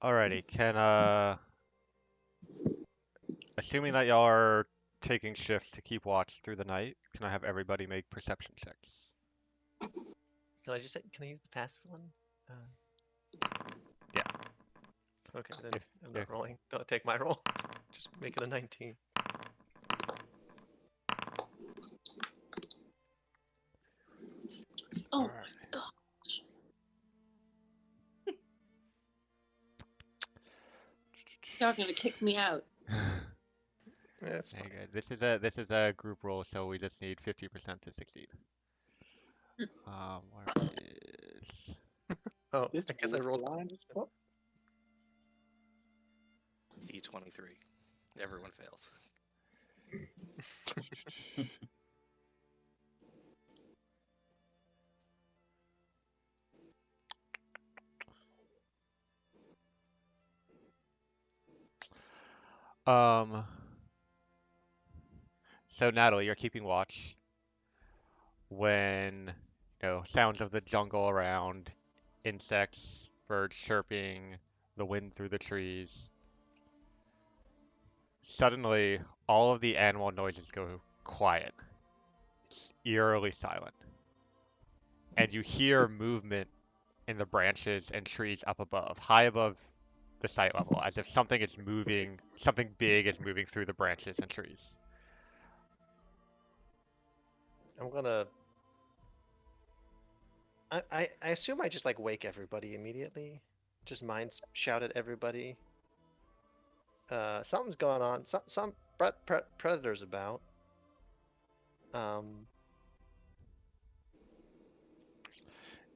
Alrighty, assuming that y'all are taking shifts to keep watch through the night, can I have everybody make perception checks? Can I just say, can I use the passive one? Yeah. Okay, then If, I'm not if rolling. Don't take my roll. Just make it a 19. Oh Alright. my gosh. Y'all gonna kick me out. Yeah, that's Very fine. good. This is a group roll, so we just need 50% to succeed. Where is Oh, This I guess fool I is rolled. blind as fuck. D23. Everyone fails. um so Natalie, you're keeping watch when sounds of the jungle around, insects, birds chirping, the wind through the trees. Suddenly, all of the animal noises go quiet. It's eerily silent. And you hear movement in the branches and trees up above, high above the sight level, as if something is moving, something big is moving through the branches and trees. I'm gonna. I assume I just like wake everybody immediately. Just shout at everybody. Something's going on. Some predators about. Um,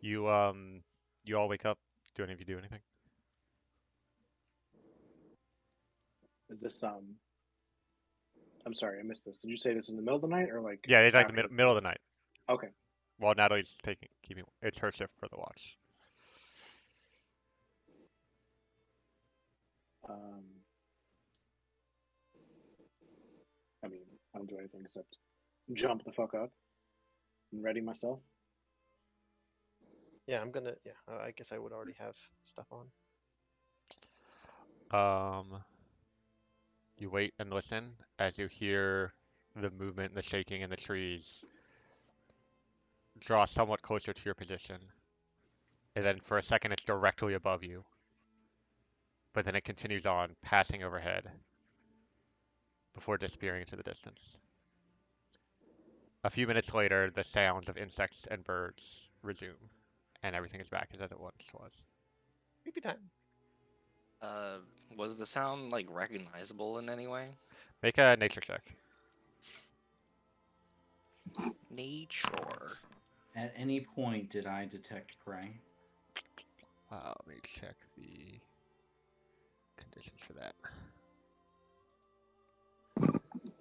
You all wake up. Do any of you do anything? Is this I'm sorry, I missed this. Did you say this is in the middle of the night or like Yeah, it's like the after? middle of the night. Okay. While Natalie's keeping, it's her shift for the watch. Um, I mean, I don't do anything except jump the fuck up and ready myself. yeah, I'm gonna. Yeah, I guess I would already have stuff on. You wait and listen as you hear the movement, the shaking in the trees draw somewhat closer to your position. And then for a second, it's directly above you. But then it continues on, passing overhead before disappearing into the distance. A few minutes later, the sounds of insects and birds resume, and everything is back as it once was. Creepy time. Uh, was the sound like recognizable in any way? Make a nature check. Nature. At any point did I detect prey? Let me check the conditions for that.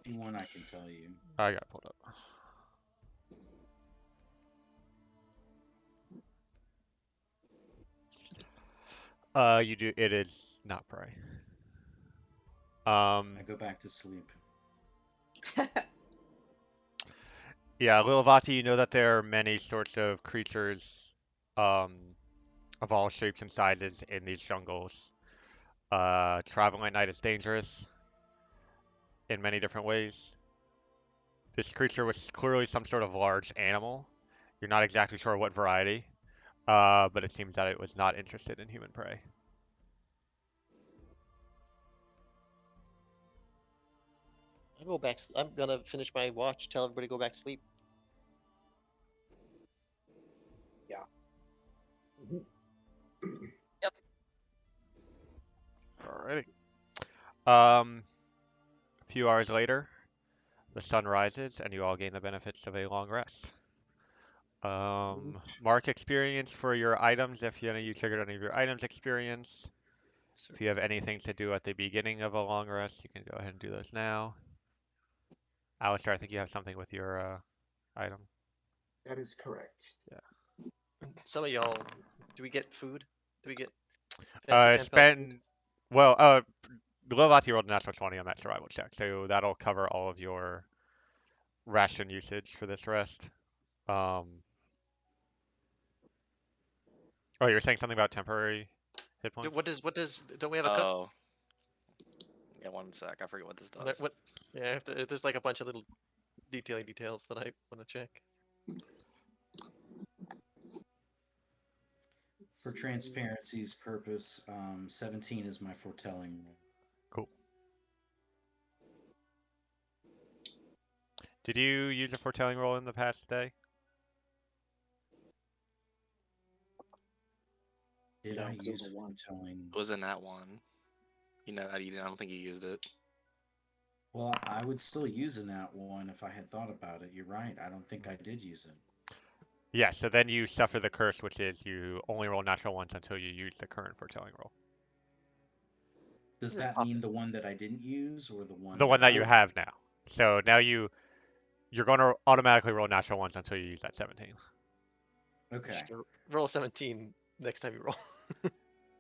If you want, I can tell you. I got it pulled up. You do. It is not prey. I go back to sleep. Yeah, Lilavati, you know that there are many sorts of creatures, um, of all shapes and sizes in these jungles. Traveling at night is dangerous in many different ways. This creature was clearly some sort of large animal. You're not exactly sure what variety, but it seems that it was not interested in human prey. I'll go back. I'm gonna finish my watch. Tell everybody to go back to sleep. Yeah. Alrighty. A few hours later, the sun rises and you all gain the benefits of a long rest. Mark experience for your items if you triggered any of your items experience. If you have anything to do at the beginning of a long rest, you can go ahead and do those now. Alistair, I think you have something with your item. That is correct. Yeah. Some of y'all, do we get food? Do we get fancy food? Spend well. Lilavati rolled a natural 20 on that survival check, so that'll cover all of your ration usage for this rest. Oh, you were saying something about temporary hit points. Don't we have a cook? Oh. Yeah, one sec. I forget what this does. What? Yeah, I have to, there's like a bunch of little details that I want to check. For transparency's purpose, 17 is my foretelling roll. Cool. Did you use a foretelling roll in the past day? Did No, I 'cause it was use a one. foretelling? It was in that one. You know, I don't think you used it. Well, I would still use a nat one if I had thought about it. You're right. I don't think I did use it. Yeah, so then you suffer the curse, which is you only roll natural ones until you use the current foretelling roll. Does that mean the one that I didn't use, or the one? The one that you I... have now. So now you're going to automatically roll natural ones until you use that 17. Okay. Just roll 17 next time you roll.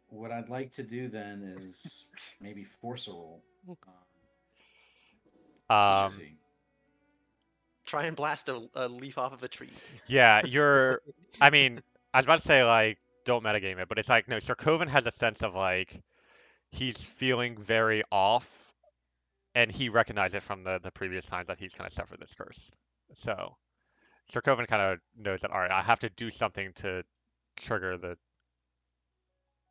What I'd like to do then is maybe force a roll. Let's Um, see. Try and blast a leaf off of a tree. yeah, I mean, I was about to say, like, don't metagame it, but it's like, no, Sir Coven has a sense of, like, he's feeling very off, and he recognized it from the previous times that he's kind of suffered this curse. So, Sir Coven kind of knows that, all right, I have to do something to trigger the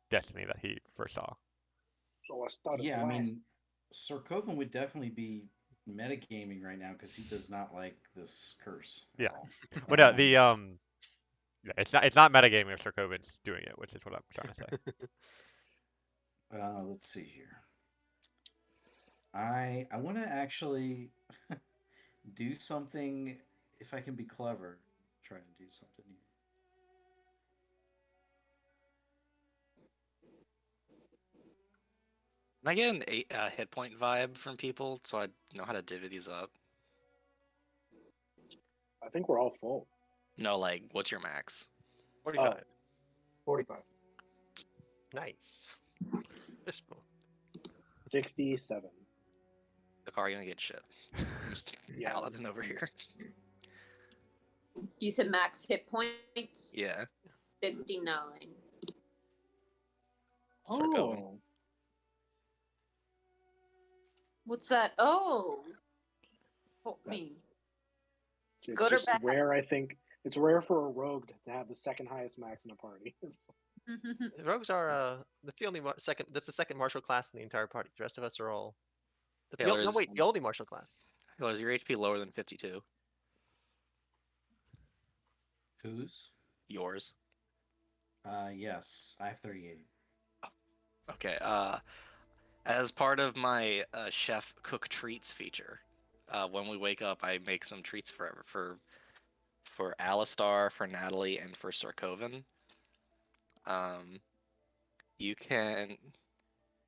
destiny that he first saw. So I started Yeah, I blast. mean, Sir Coven would definitely be metagaming right now because he does not like this curse at Yeah. all. But no, yeah, it's not metagaming if Sir Coven's doing it, which is what I'm trying to say. Let's see here. I want to actually do something if I can be clever. Try to do something here. Can I get an 8 hit point vibe from people so I know how to divvy these up? I think we're all full. No, like, what's your max? 45. 45. Nice. This one. 67. The car gonna get shit. Just Yeah. Paladin over here. You said max hit points? Yeah. 59. Sir Coven. Oh, What's that? Oh. Help me. That's- it's Good or just bad? rare. I think it's rare for a rogue to have the second highest max in a party. Rogues are that's the only second. That's the second martial class in the entire party. The rest of us are all. That's no, Taylor's- wait, the only martial class. Oh, is your HP lower than 52? Whose? Yours. Yes, I have 38. Okay. As part of my chef cook treats feature, when we wake up, I make some treats for Alistar, for Natalie, and for Sir Coven. You can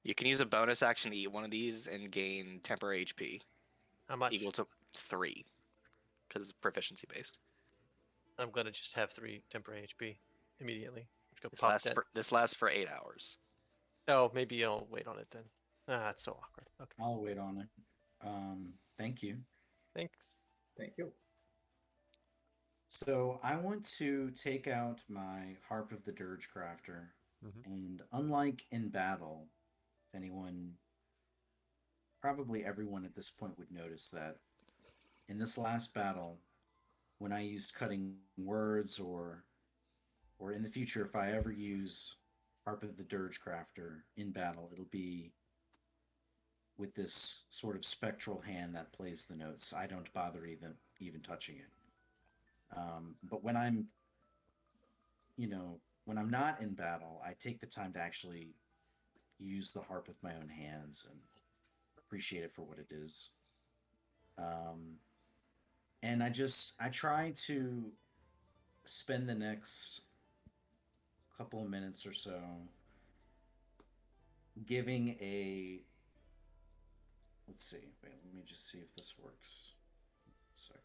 use a bonus action to eat one of these and gain temporary HP How much? equal to 3, because it's proficiency based. I'm gonna just have 3 temporary HP immediately. Let's go This pop lasts that. this lasts for 8 hours. Oh, maybe I'll wait on it then. Ah, it's so awkward. Okay. I'll wait on it. Thank you. Thanks. Thank you. So I want to take out my Harp of the Dirge Crafter, Mhm. and unlike in battle, if anyone, probably everyone at this point would notice that in this last battle, when I used cutting words, or in the future, if I ever use Harp of the Dirge Crafter in battle, it'll be with this sort of spectral hand that plays the notes. I don't bother even touching it. But when I'm, when I'm not in battle, I take the time to actually use the harp with my own hands and appreciate it for what it is. And I try to spend the next couple of minutes or so giving a, let's see, wait, let me just see if this works. 1 second.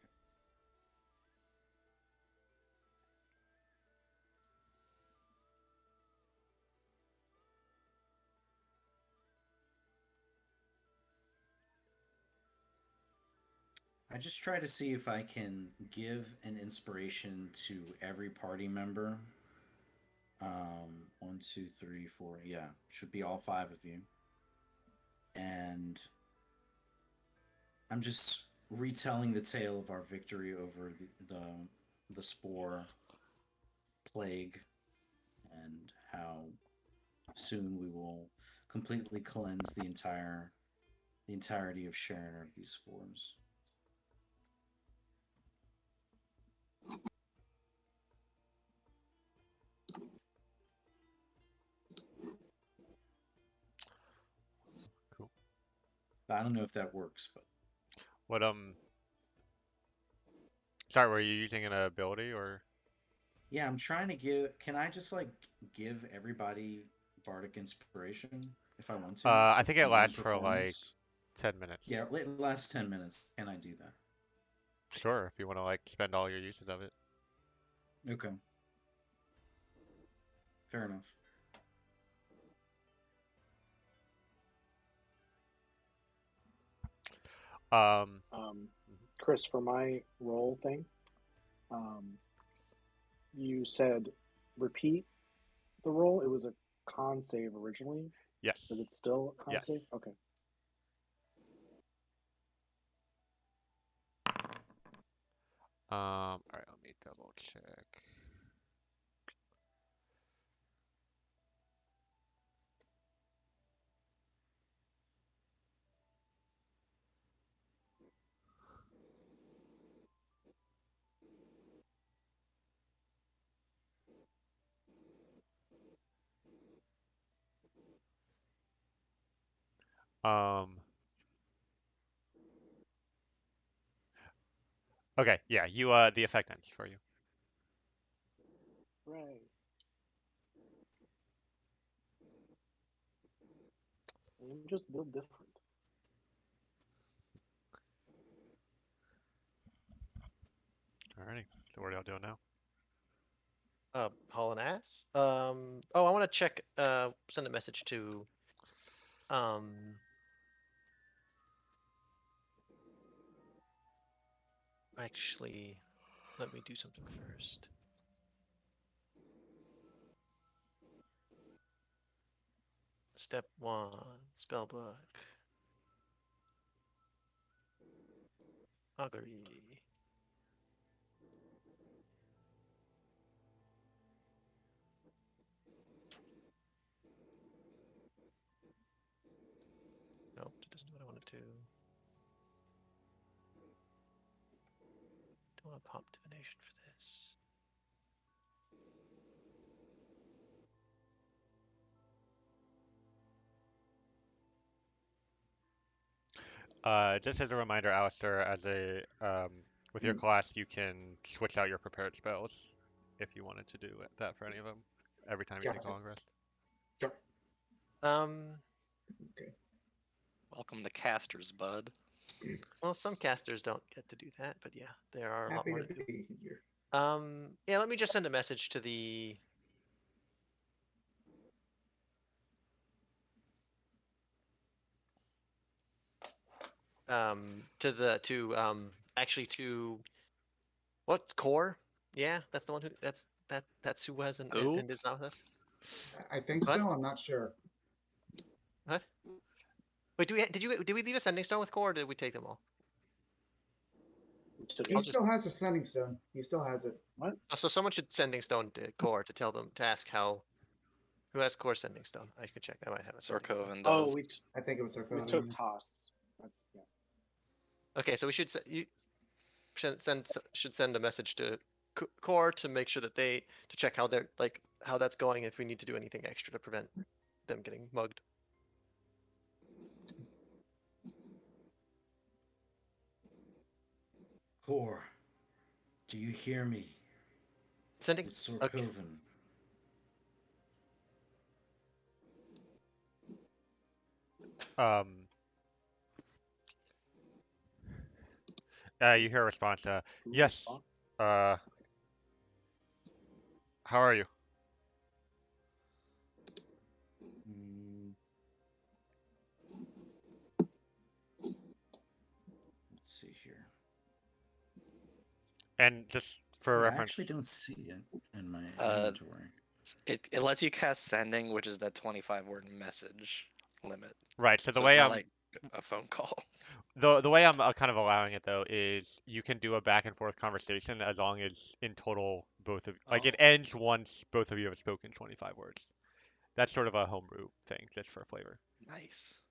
I just try to see if I can give an inspiration to every party member 1, 2, 3, 4. Yeah, should be all 5 of you. And I'm just retelling the tale of our victory over the spore plague, and how soon we will completely cleanse the entirety of Sharon of these spores. Cool. But I don't know if that works, but What sorry, were you using an ability or? yeah, I'm trying to give. Can I just like give everybody bardic inspiration if I want to I for think it one lasts for like performance? 10 minutes. Yeah, it lasts 10 minutes. Can I do that? Sure, if you want to like spend all your uses of it. Okay, fair enough. Mhm. Chris, for my roll thing, you said repeat the roll. It was a con save originally. Yes. Is it still a con Yes. save? Okay. All right, let me double check. Um, okay, yeah, you the effect ends for you. Right. I'm just built different. Alrighty, so what are y'all doing now? Haul and ass. Oh, I want to check. Send a message to. Actually, let me do something first. Step 1, spell book. Augury. Nope, that doesn't do what I wanted to. Don't want to pop divination for this. Just as a reminder, Alistair, as a with your class, you can switch out your prepared spells if you wanted to do that for any of them every time you take a Gotcha. long rest. Sure. Okay. Welcome to casters, bud. Well, some casters don't get to do that, but yeah, there are a lot Happy more to to do. be here. Yeah, let me just send a message to the actually to what's core? Yeah, that's the one who that's who was Who? and is not with us. I think What? so. I'm not sure. What? Wait, did we leave a sending stone with core, or did we take them all? He still has a sending stone. He still has it. What? Oh, so someone should sending stone to core to tell them to ask who has core sending stone. I could check. I might have a sending stone. Sorkoven Oh, does. I think it was we Sarkozy. took toss. That's yeah. Okay, so we should you should send a message to core to make sure that they to check how they're like how that's going if we need to do anything extra to prevent them getting mugged. Core, do you hear me? Sending. It's Okay. Sorkoven. Um, you hear a response. Yes. How are you? Mm, let's see here. And just for Yeah, I reference, actually don't see it in my Uh, inventory. It lets you cast sending, which is that 25-word message limit. Right. So the So it's way not I'm like a phone call. the way I'm kind of allowing it though is you can do a back and forth conversation as long as in total both of like it Oh, ends once both of you have spoken 25 words. That's sort of a homebrew thing, just for flavor. nice.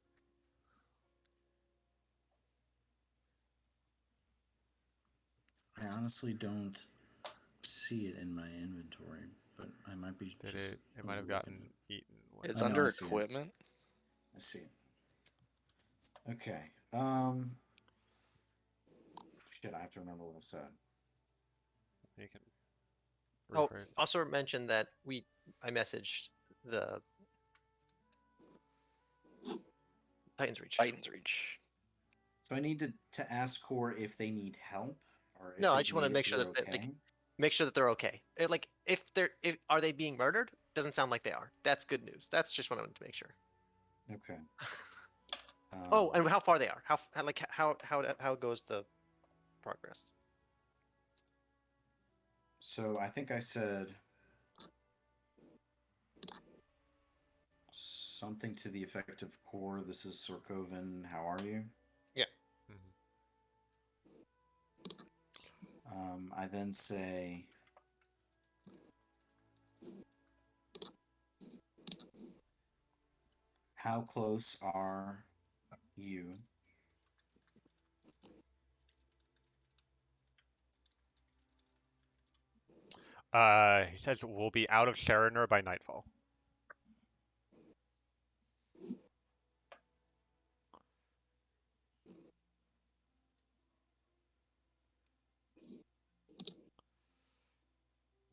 I honestly don't see it in my inventory, but I might be Did just it? It might have overlooking gotten it. eaten. It's I know, under I see it. equipment. I see it. Okay. Shit, I have to remember what I said. You can Oh, rephrase. also mention that I messaged the Titan's Reach. Titan's Reach. So I need to ask Core if they need help or if No, I they've just want to made it make sure through that okay. make sure that they're okay. Like if are they being murdered? Doesn't sound like they are. That's good news. That's just what I wanted to make sure. Okay. Oh, and how far they are? How goes the progress? So I think I said something to the effect of Core, this is Sorkoven, how are you? Yeah. I then say how close are you? He says we'll be out of Sharoner by nightfall.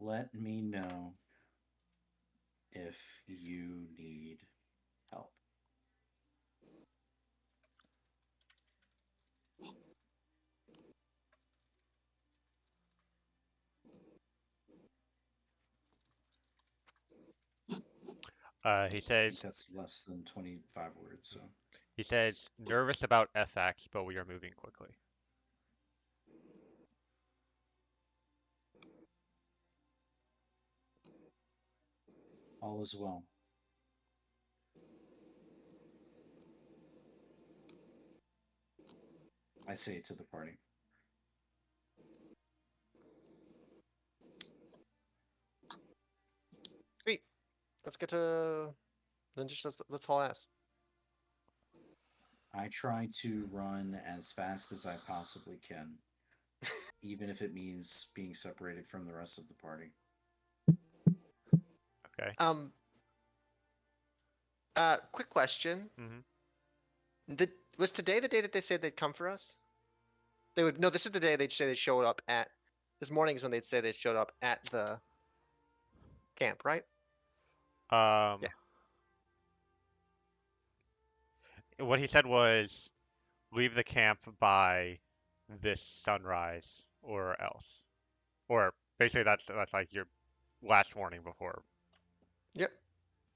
Let me know if you need help. He I think says that's less than 25 words, so nervous about FX, but we are moving quickly. all is well. I say to the party. Sweet. Let's get to then just let's haul ass. I try to run as fast as I possibly can, even if it means being separated from the rest of the party. Okay. Quick question. Mm-hmm. Was today the day that they said they'd come for us? They would no. This is the day they'd say they showed up at. This morning is when they'd say they showed up at the camp, right? Um, Yeah. what he said was leave the camp by this sunrise or else. Or basically that's like your last warning before Yep.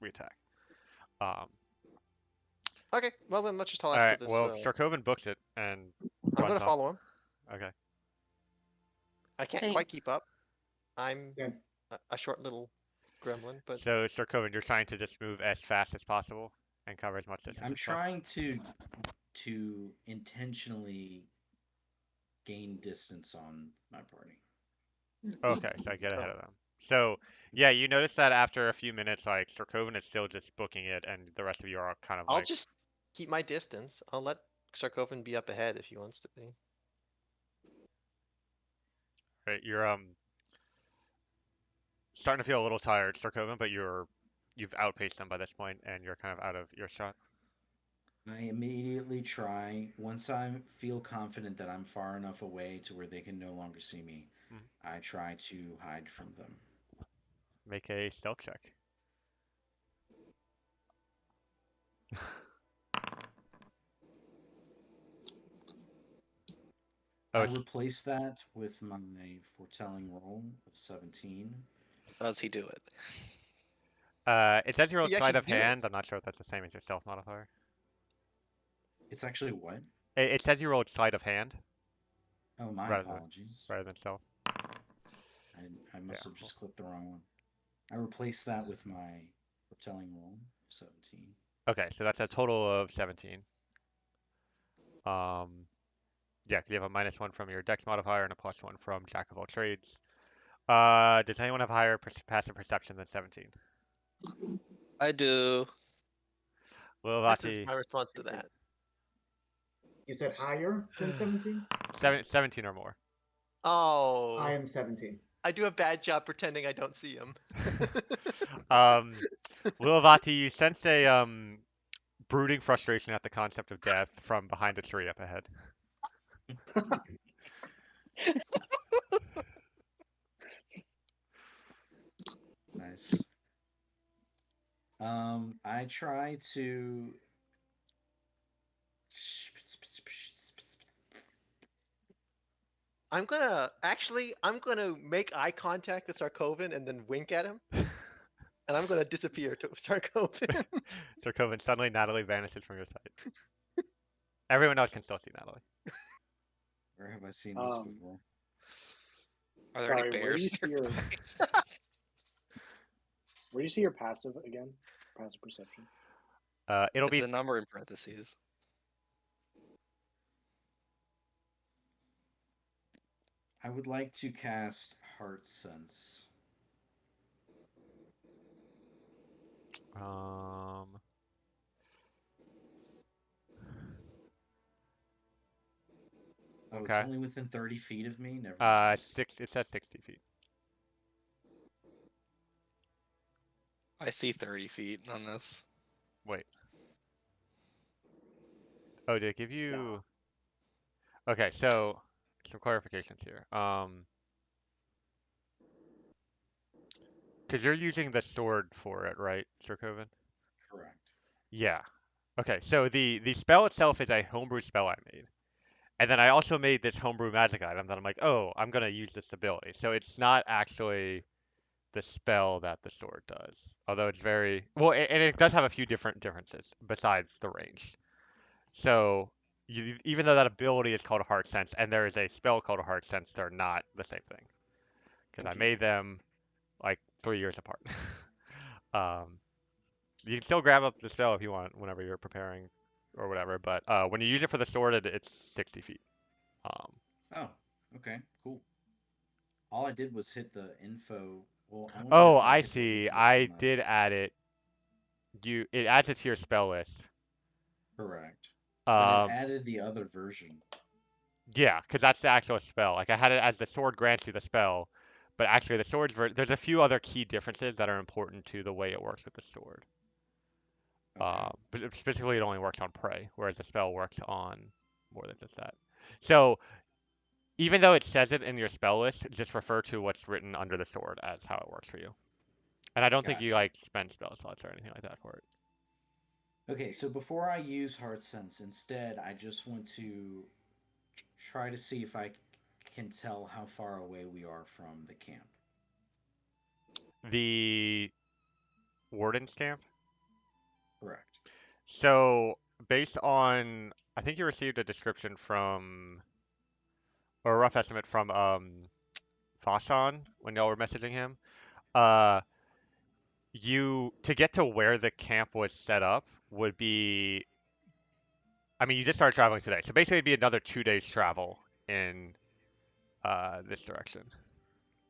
we attack. Um, Okay. Well then, let's just haul all ass to right. this. Well, Sarkovan books it and I'm runs gonna off. follow him. Okay. I can't Same. quite keep up. I'm Yeah. a short little gremlin, but So Sarkovan, you're trying to just move as fast as possible and cover as much distance I'm as possible. trying to intentionally gain distance on my party. Okay, so I get ahead oh, of them. So yeah, you notice that after a few minutes, like Sarkovan is still just booking it, and the rest of you are kind of I'll like, just keep my distance. I'll let Sarkovan be up ahead if he wants to be. right, you're starting to feel a little tired, Sarkovan, but you've outpaced them by this point, and you're kind of out of earshot. I immediately try, once I feel confident that I'm far enough away to where they can no longer see me, Mhm. I try to hide from them. Make a stealth check. Oh, I replace that with my foretelling roll of 17. How does he do it? it says you rolled You sleight actually of do it. hand. I'm not sure if that's the same as your stealth modifier. It's actually what? It says you rolled sleight of hand Oh, my rather than apologies. rather than stealth. I Yeah, must have cool. just clicked the wrong one. I replace that with my foretelling roll of 17. Okay, so that's a total of 17. Yeah, 'cause you have a -1 from your Dex modifier and a +1 from Jack of all trades. Does anyone have higher passive perception than 17? I do. This is Lilvati, my response to that. You said higher than 17? 17 or more. Oh, I am 17. I do a bad job pretending I don't see him. Lilvati, you sense a brooding frustration at the concept of death from behind a tree up ahead. Nice. I try to. I'm gonna make eye contact with Sarkovan and then wink at him, and I'm gonna disappear to Sarkovan. Sarkovan, suddenly Natalie vanishes from your sight. Everyone else can still see Natalie. Where have I seen this before? Are there any Sorry, where do you bears? see your where do you see your passive again? Passive perception. It'll It's be a number in parentheses. I would like to cast Heart Sense. Oh, it's okay. only within 30 feet of me? Never mind. It says 60 feet. I see 30 feet on this. Wait. Oh, did it give you? Okay, so some clarifications here. Because you're using the sword for it, right, Sarkovan? Correct. Yeah. Okay, so the spell itself is a homebrew spell I made. And then I also made this homebrew magic item that I'm like, oh, I'm gonna use this ability. So it's not actually the spell that the sword does. Although it's very well, and it does have a few different differences besides the range. So even though that ability is called Heart Sense and there is a spell called Heart Sense, they're not the same thing. Because I Okay. made them like 3 years apart. um, you can still grab up the spell if you want whenever you're preparing or whatever, but when you use it for the sword, it's 60 feet. Oh, okay, cool. All I did was hit the info. Well, I wonder Oh, if I I hit the see. info I from the. did add it. It adds it to your spell list. Correct. But it Um, added the other version. yeah, because that's the actual spell. Like I had it as the sword grants you the spell, but actually the there's a few other key differences that are important to the way it works with the sword. Okay. But specifically, it only works on prey, whereas the spell works on more than just that. So even though it says it in your spell list, just refer to what's written under the sword as how it works for you. And I don't think you Gotcha. like spend spell slots or anything like that for it. Okay, so before I use Heart Sense, instead, I just want to try to see if I can tell how far away we are from the camp. The Warden's camp. Correct. So based on, I think you received a description from, or a rough estimate from Fasan when y'all were messaging him. Uh, to get to where the camp was set up would be, I mean, you just started traveling today, so basically it'd be another 2 days travel in this direction.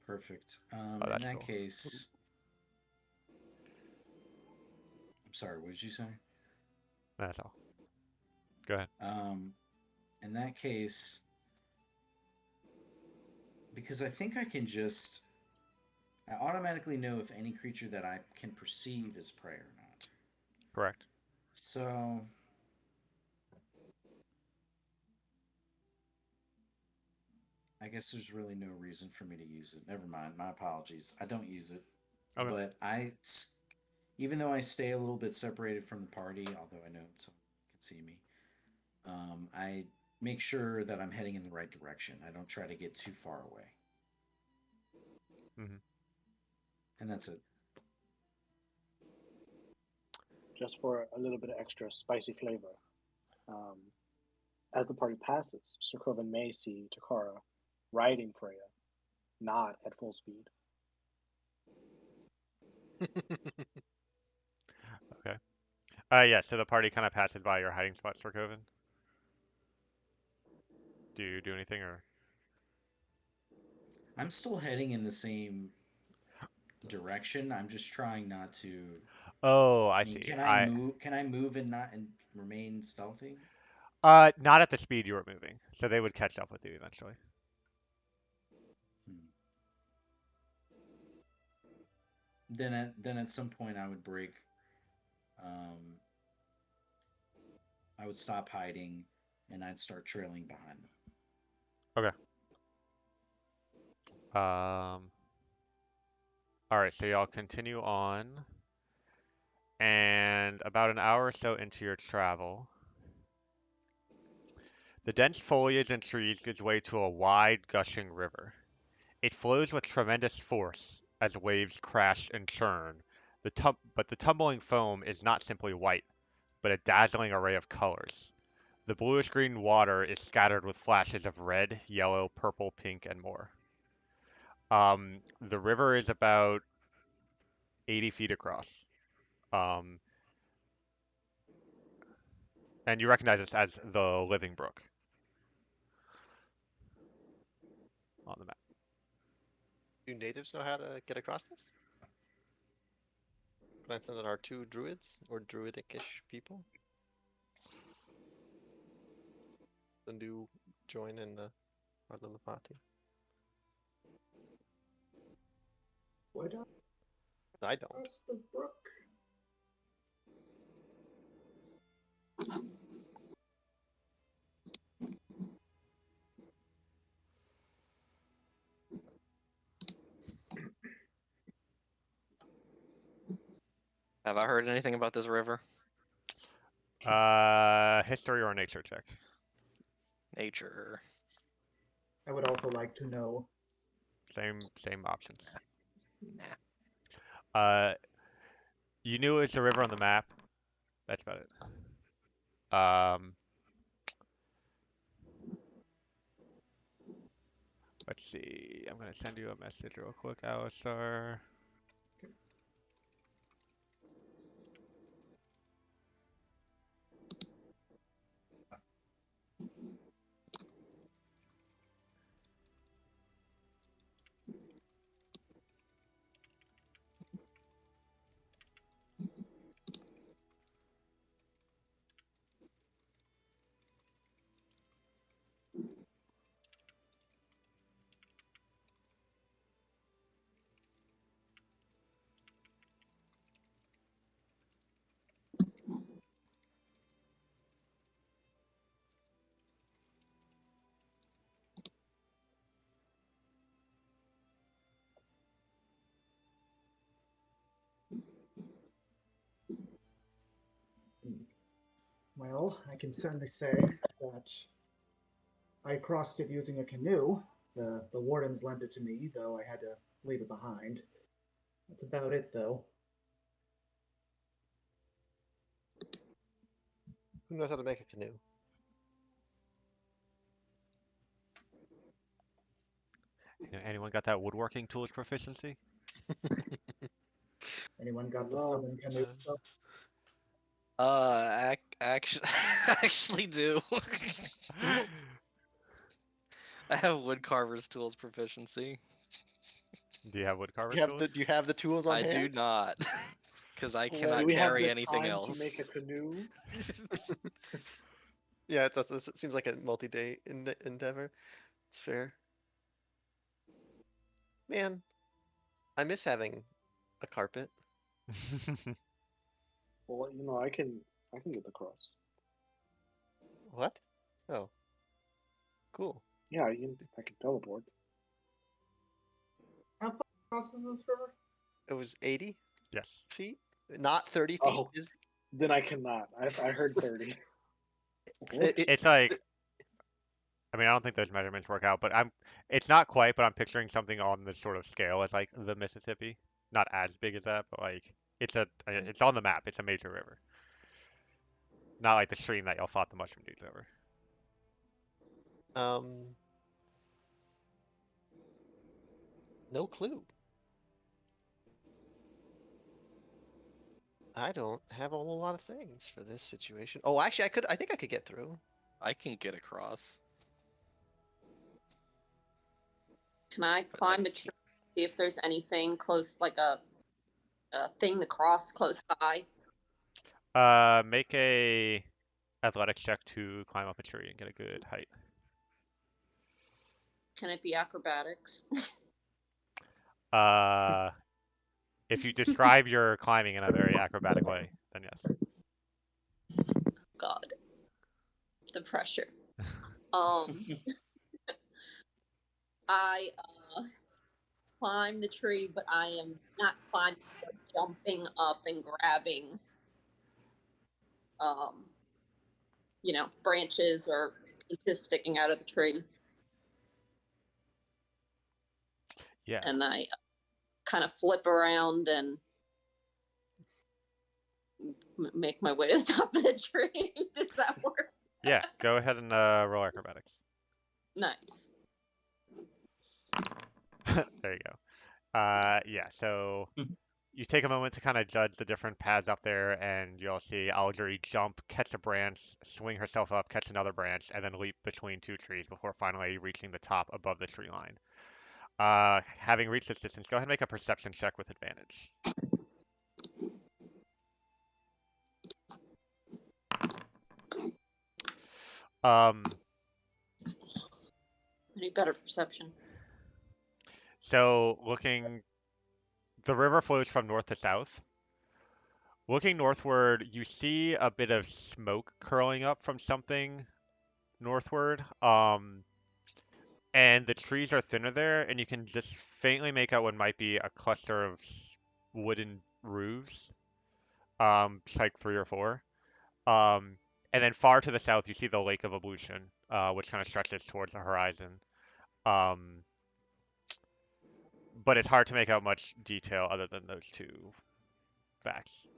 Perfect. Oh, In that's that cool. case, I'm sorry. What did you say? That's all. Go ahead. In that case, because I think I can just, I automatically know if any creature that I can perceive is prey or not. Correct. So I guess there's really no reason for me to use it. Never mind. My apologies. I don't use it. Okay. But even though I stay a little bit separated from the party, although I know someone can see me, I make sure that I'm heading in the right direction. I don't try to get too far away. Mm-hmm. And that's it. Just for a little bit of extra spicy flavor. As the party passes, Sokovan may see Takara riding Freya, not at full speed. Okay. Yeah, so the party kind of passes by your hiding spots for Coven. Do you do anything or? I'm still heading in the same direction. I'm just trying not to. Oh, I I mean, see. can I move? Can I move and not and remain stealthy? Not at the speed you were moving, so they would catch up with you eventually. Hmm. Then at some point I would break. Um, I would stop hiding, and I'd start trailing behind them. Okay. Um. All right, so y'all continue on, and about an hour or so into your travel, the dense foliage and trees gives way to a wide, gushing river. It flows with tremendous force as waves crash and churn. But the tumbling foam is not simply white, but a dazzling array of colors. The bluish-green water is scattered with flashes of red, yellow, purple, pink, and more. The river is about 80 feet across. Um, and you recognize this as the Living Brook on the map. Do natives know how to get across this? Glancing at our two druids or druidic-ish people. The new join in our little party. Why not I don't. cross the brook? Have I heard anything about this river? History or nature check. Nature. I would also like to know. Same options. Nah. You knew it was a river on the map. That's about it. Um, let's see. I'm gonna send you a message real quick, Alistar. Well, I can certainly say that I crossed it using a canoe. The wardens lent it to me, though I had to leave it behind. That's about it, though. Who knows how to make a canoe? Anyone got that woodworking tools proficiency? Anyone got the No. summon canoe? Uh, Actually, actually do. I have woodcarver's tools proficiency. Do you have woodcarver you have tools? do you have the tools on I hand? do not, because I Well, cannot Do we have carry the anything time else. to make a canoe? Yeah, it seems like a multi-day endeavor. It's fair. Man, I miss having a carpet. Well, I can get the cross. What? Oh, cool. Yeah, I can teleport. How far crosses this river? It was 80 Yes. feet, not 30 feet. Oh, then I cannot. I heard 30. Whoops. It's like, I mean, I don't think those measurements work out, but it's not quite, but I'm picturing something on the sort of scale as like the Mississippi. Not as big as that, but like it's on the map. It's a major river. Not like the stream that y'all fought the mushroom dudes over. Um, no clue. I don't have a whole lot of things for this situation. Oh, actually, I could. I think I could get through. I can get across. Can I climb a tree? See if there's anything close, like a thing to cross close by. Make a athletics check to climb up a tree and get a good height. Can it be acrobatics? Uh, if you describe your climbing in a very acrobatic way, then yes. God, the pressure. Um, I climb the tree, but I am not climbing, but jumping up and grabbing, um, branches or pieces sticking out of the tree, Yeah. and I kind of flip around and make my way to the top of the tree. Does that work? Yeah. Go ahead and roll acrobatics. Nice. There you go. Yeah. So you take a moment to kind of judge the different paths up there, and you'll see Algerie jump, catch a branch, swing herself up, catch another branch, and then leap between two trees before finally reaching the top above the tree line. Having reached this distance, go ahead and make a perception check with advantage. Um, I need better perception. so the river flows from north to south. Looking northward, you see a bit of smoke curling up from something northward. And the trees are thinner there, and you can just faintly make out what might be a cluster of wooden roofs. It's like three or four. Um, and then far to the south, you see the Lake of Ablution, which kind of stretches towards the horizon. Um, but it's hard to make out much detail other than those two facts.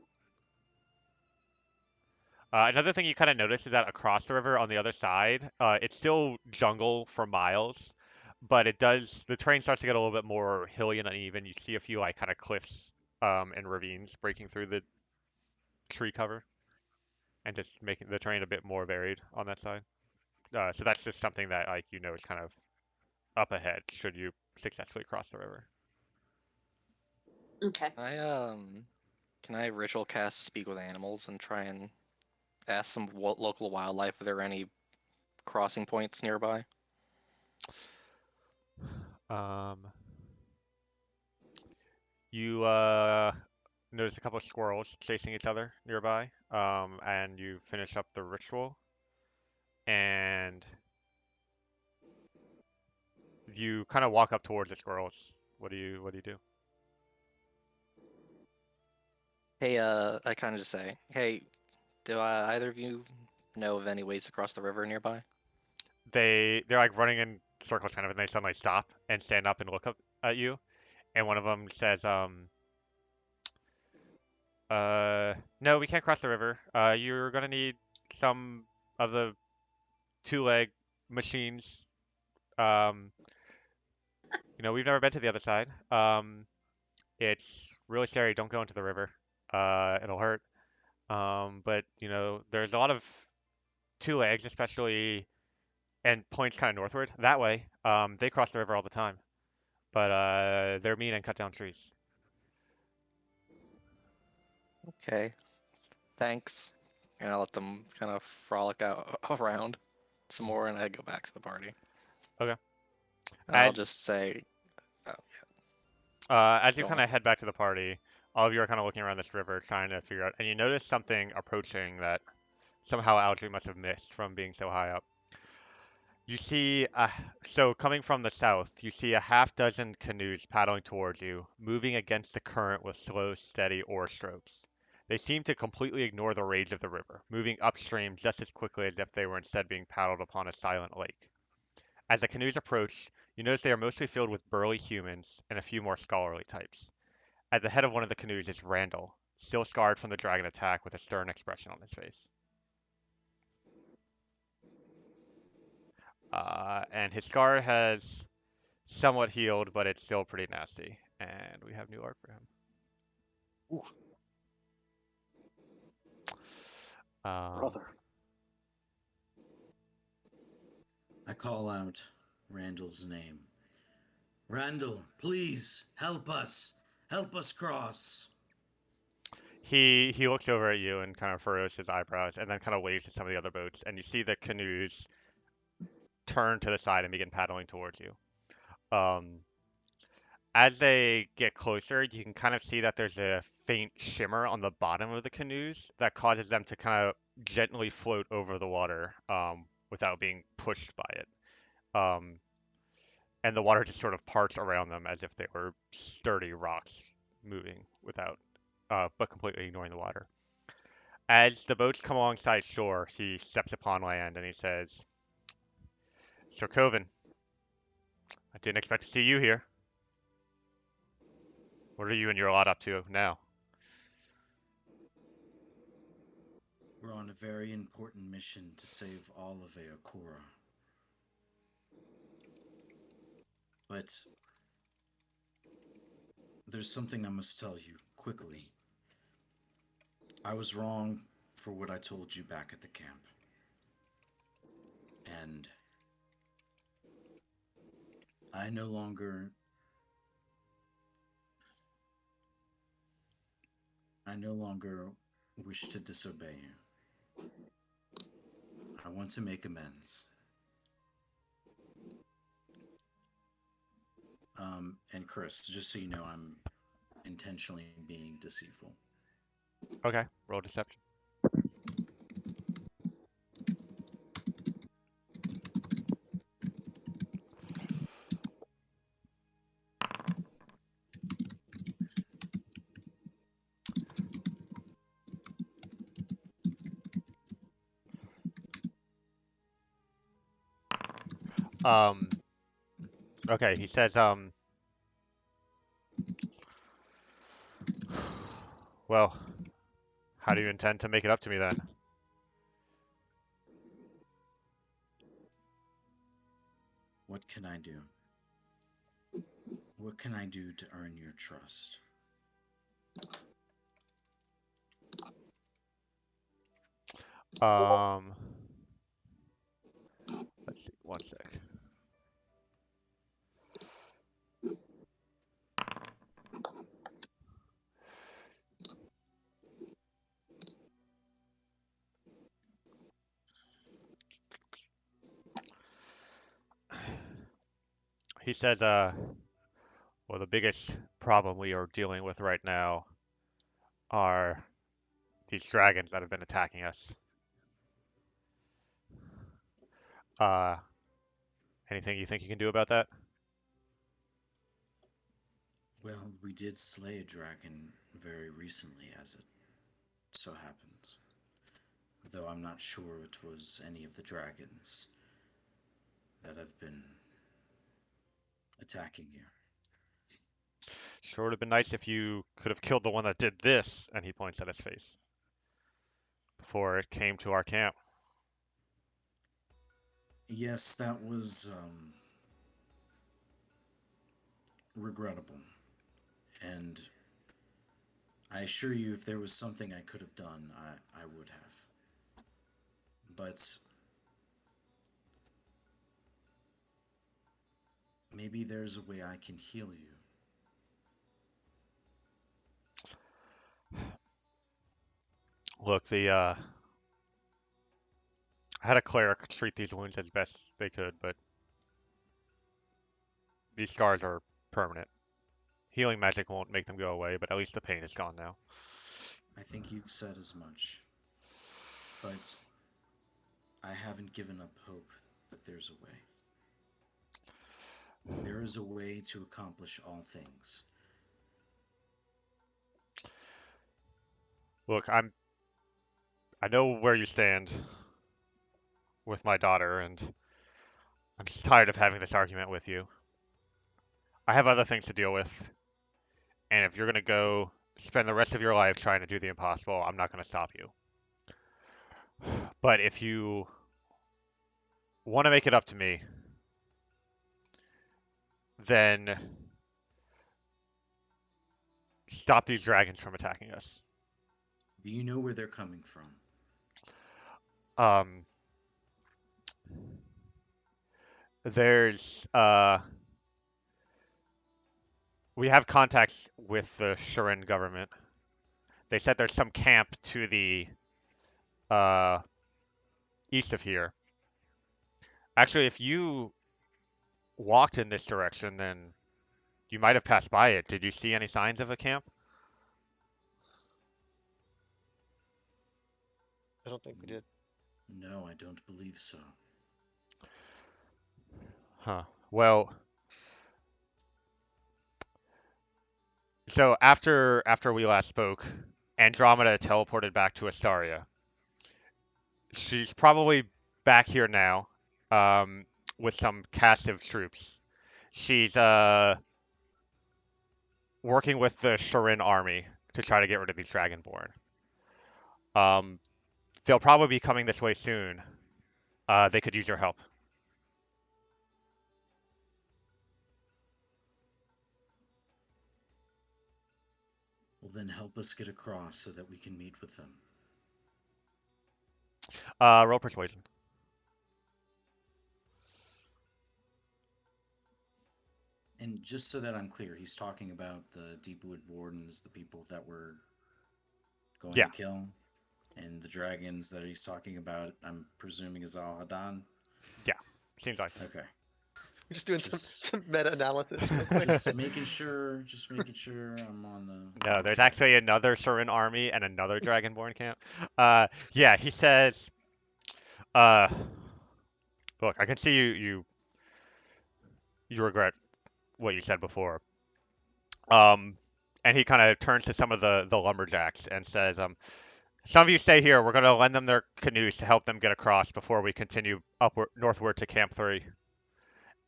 Another thing you kind of notice is that across the river on the other side, it's still jungle for miles, but the terrain starts to get a little bit more hilly and uneven. You see a few like kind of cliffs and ravines breaking through the tree cover and just making the terrain a bit more varied on that side. So that's just something that like is kind of up ahead should you successfully cross the river. Okay. Can I ritual cast speak with animals and try and ask some local wildlife if there are any crossing points nearby? Um, you notice a couple of squirrels chasing each other nearby, and you finish up the ritual, and you kind of walk up towards the squirrels. What do you do? Hey, I kind of just say, hey, do either of you know of any ways to cross the river nearby? They're like running in circles kind of, and they suddenly stop and stand up and look up at you, and one of them says, no, we can't cross the river. You're gonna need some of the two-leg machines. Um, we've never been to the other side. It's really scary. Don't go into the river. It'll hurt. But there's a lot of two legs, especially, and points kind of northward that way. They cross the river all the time, but they're mean and cut down trees. Okay, thanks. And I let them kind of frolic out around some more, and I go back to the party. Okay. And I'll As just say, oh, as you go kind on. of head back to the party, all of you are kind of looking around this river, trying to figure out, and you notice something approaching that somehow Algae must have missed from being so high up. You see, so coming from the south, you see a half dozen canoes paddling towards you, moving against the current with slow, steady oar strokes. They seem to completely ignore the rage of the river, moving upstream just as quickly as if they were instead being paddled upon a silent lake. As the canoes approach, you notice they are mostly filled with burly humans and a few more scholarly types. At the head of one of the canoes is Randall, still scarred from the dragon attack with a stern expression on his face. And his scar has somewhat healed, but it's still pretty nasty. And we have new art for him. Ooh. Brother. I call out Randall's name. Randall, please help us. Help us cross. He looks over at you and kind of furrows his eyebrows, and then kind of waves at some of the other boats, and you see the canoes turn to the side and begin paddling towards you. Um, as they get closer, you can kind of see that there's a faint shimmer on the bottom of the canoes that causes them to kind of gently float over the water without being pushed by it. Um, and the water just sort of parts around them as if they were sturdy rocks moving without, but completely ignoring the water. As the boats come alongside shore, he steps upon land and he says, "Sir Coven, I didn't expect to see you here. What are you and your lot up to now?" We're on a very important mission to save all of Eochora. But there's something I must tell you quickly. I was wrong for what I told you back at the camp. And I no longer wish to disobey you. I want to make amends. And Chris, just so you know, I'm intentionally being deceitful. Okay, roll deception. Um, okay, he says, well, how do you intend to make it up to me then? What can I do? What can I do to earn your trust? Um, let's see, one sec. He says, well, the biggest problem we are dealing with right now are these dragons that have been attacking us. Uh, anything you think you can do about that? Well, we did slay a dragon very recently, as it so happens. Though I'm not sure it was any of the dragons that have been attacking you. Sure would have been nice if you could have killed the one that did this, and he points at his face, before it came to our camp. Yes, that was regrettable. And I assure you, if there was something I could have done, I would have. But maybe there's a way I can heal you. Look, I had a cleric treat these wounds as best they could, but these scars are permanent. Healing magic won't make them go away, but at least the pain is gone now. I think you've said as much. But I haven't given up hope that there's a way. There is a way to accomplish all things. Look, I know where you stand with my daughter, and I'm just tired of having this argument with you. I have other things to deal with, and if you're gonna go spend the rest of your life trying to do the impossible, I'm not gonna stop you. But if you want to make it up to me, then stop these dragons from attacking us. Do you know where they're coming from? Um, there's we have contacts with the Shirin government. They said there's some camp to the uh east of here. Actually, if you walked in this direction, then you might have passed by it. Did you see any signs of a camp? I don't think we did. No, I don't believe so. Huh. Well, so after we last spoke, Andromeda teleported back to Astaria. She's probably back here now, um, with some cast of troops. She's working with the Shirin army to try to get rid of these Dragonborn. Um, they'll probably be coming this way soon. They could use your help. Well, then help us get across so that we can meet with them. Roll persuasion. And just so that I'm clear, he's talking about the Deepwood Wardens, the people that we're going Yeah. to kill, and the dragons that he's talking about, I'm presuming is Al Hadan. Yeah, seems like. Okay. We're just doing Just- some meta analysis real quick. Just making sure I'm on the. No, on there's track. actually another Shirin army and another Dragonborn camp. Yeah, he says, uh, look, I can see you regret what you said before. And he kind of turns to some of the lumberjacks and says, some of you stay here. We're gonna lend them their canoes to help them get across before we continue upward northward to Camp 3.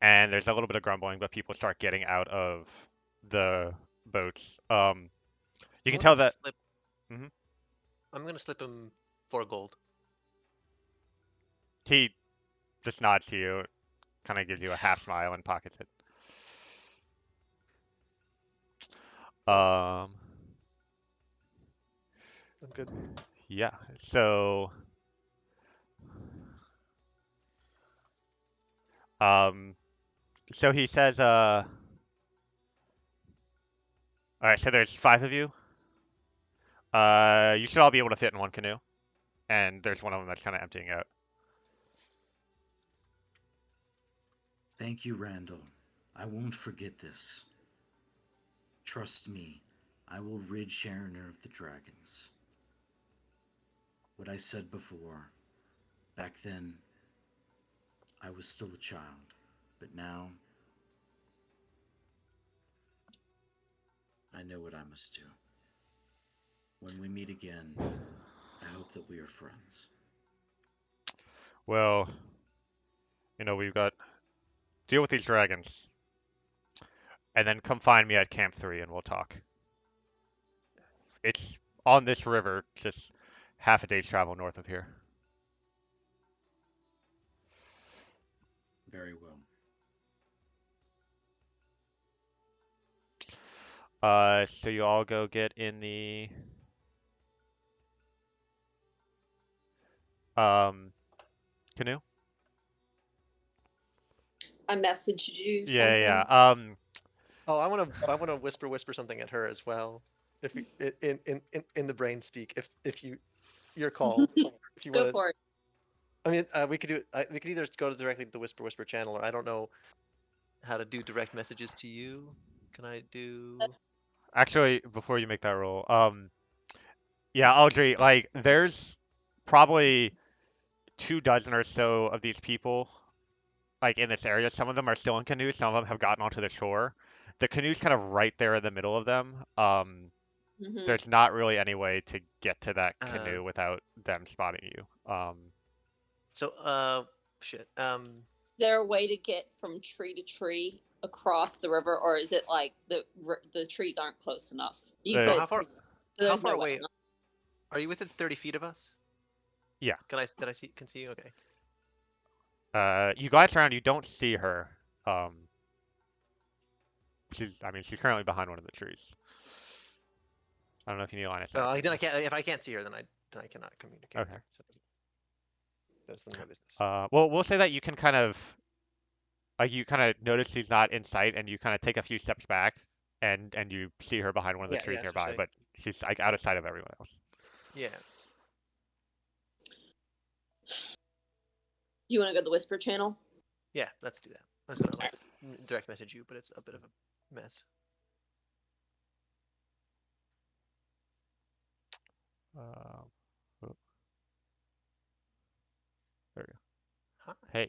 And there's a little bit of grumbling, but people start getting out of the boats. You can tell that. Mhm. I'm gonna slip him 4 gold. He just nods to you, kind of gives you a half smile and pockets it. I'm good. Yeah. So, so he says, all right. So there's 5 of you. You should all be able to fit in one canoe, and there's one of them that's kind of emptying out. Thank you, Randall. I won't forget this. Trust me, I will rid Sharoner of the dragons. What I said before, back then, I was still a child, but now, I know what I must do. When we meet again, I hope that we are friends. Well, we've got deal with these dragons, and then come find me at Camp 3, and we'll talk. It's on this river, just half a day's travel north of here. Very well. So you all go get in the canoe? I messaged you Yeah, something. yeah. Oh, I wanna whisper something at her as well. If you, in the brain speak, if your call, if you Go wanna. for it. I mean, we could do it. We could either go directly to the Whisper channel, or I don't know how to do direct messages to you. Can I do? Actually, before you make that roll, yeah, Audrey, like, there's probably 2 dozen or so of these people, like, in this area. Some of them are still in canoes, some of them have gotten onto the shore. The canoe's kind of right there in the middle of them. Hmm. There's not really any way to get to that Uh, canoe without them spotting you. So, shit. Is there a way to get from tree to tree across the river, or is it like the trees aren't close enough? You Uh, said how it's far? pretty- so there's far no way. away- Are you within 30 feet of us? Yeah. Did I see you? Okay. You glance around, you don't see her. She's currently behind one of the trees. I don't know if you need a line of sight. Then I can't. If I can't see her, then I cannot communicate. Okay. with her, so- That's none of my business. Well, we'll say that you can kind of you kind of notice she's not in sight, and you kind of take a few steps back, and you see her behind one of the Yeah, trees yeah, so nearby, say, but she's like out of sight of everyone else. yeah. Do you want to go to the whisper channel? Yeah, let's do that. I was gonna like direct message you, but it's a bit of a mess. Oh, there we go. Hi. Hey.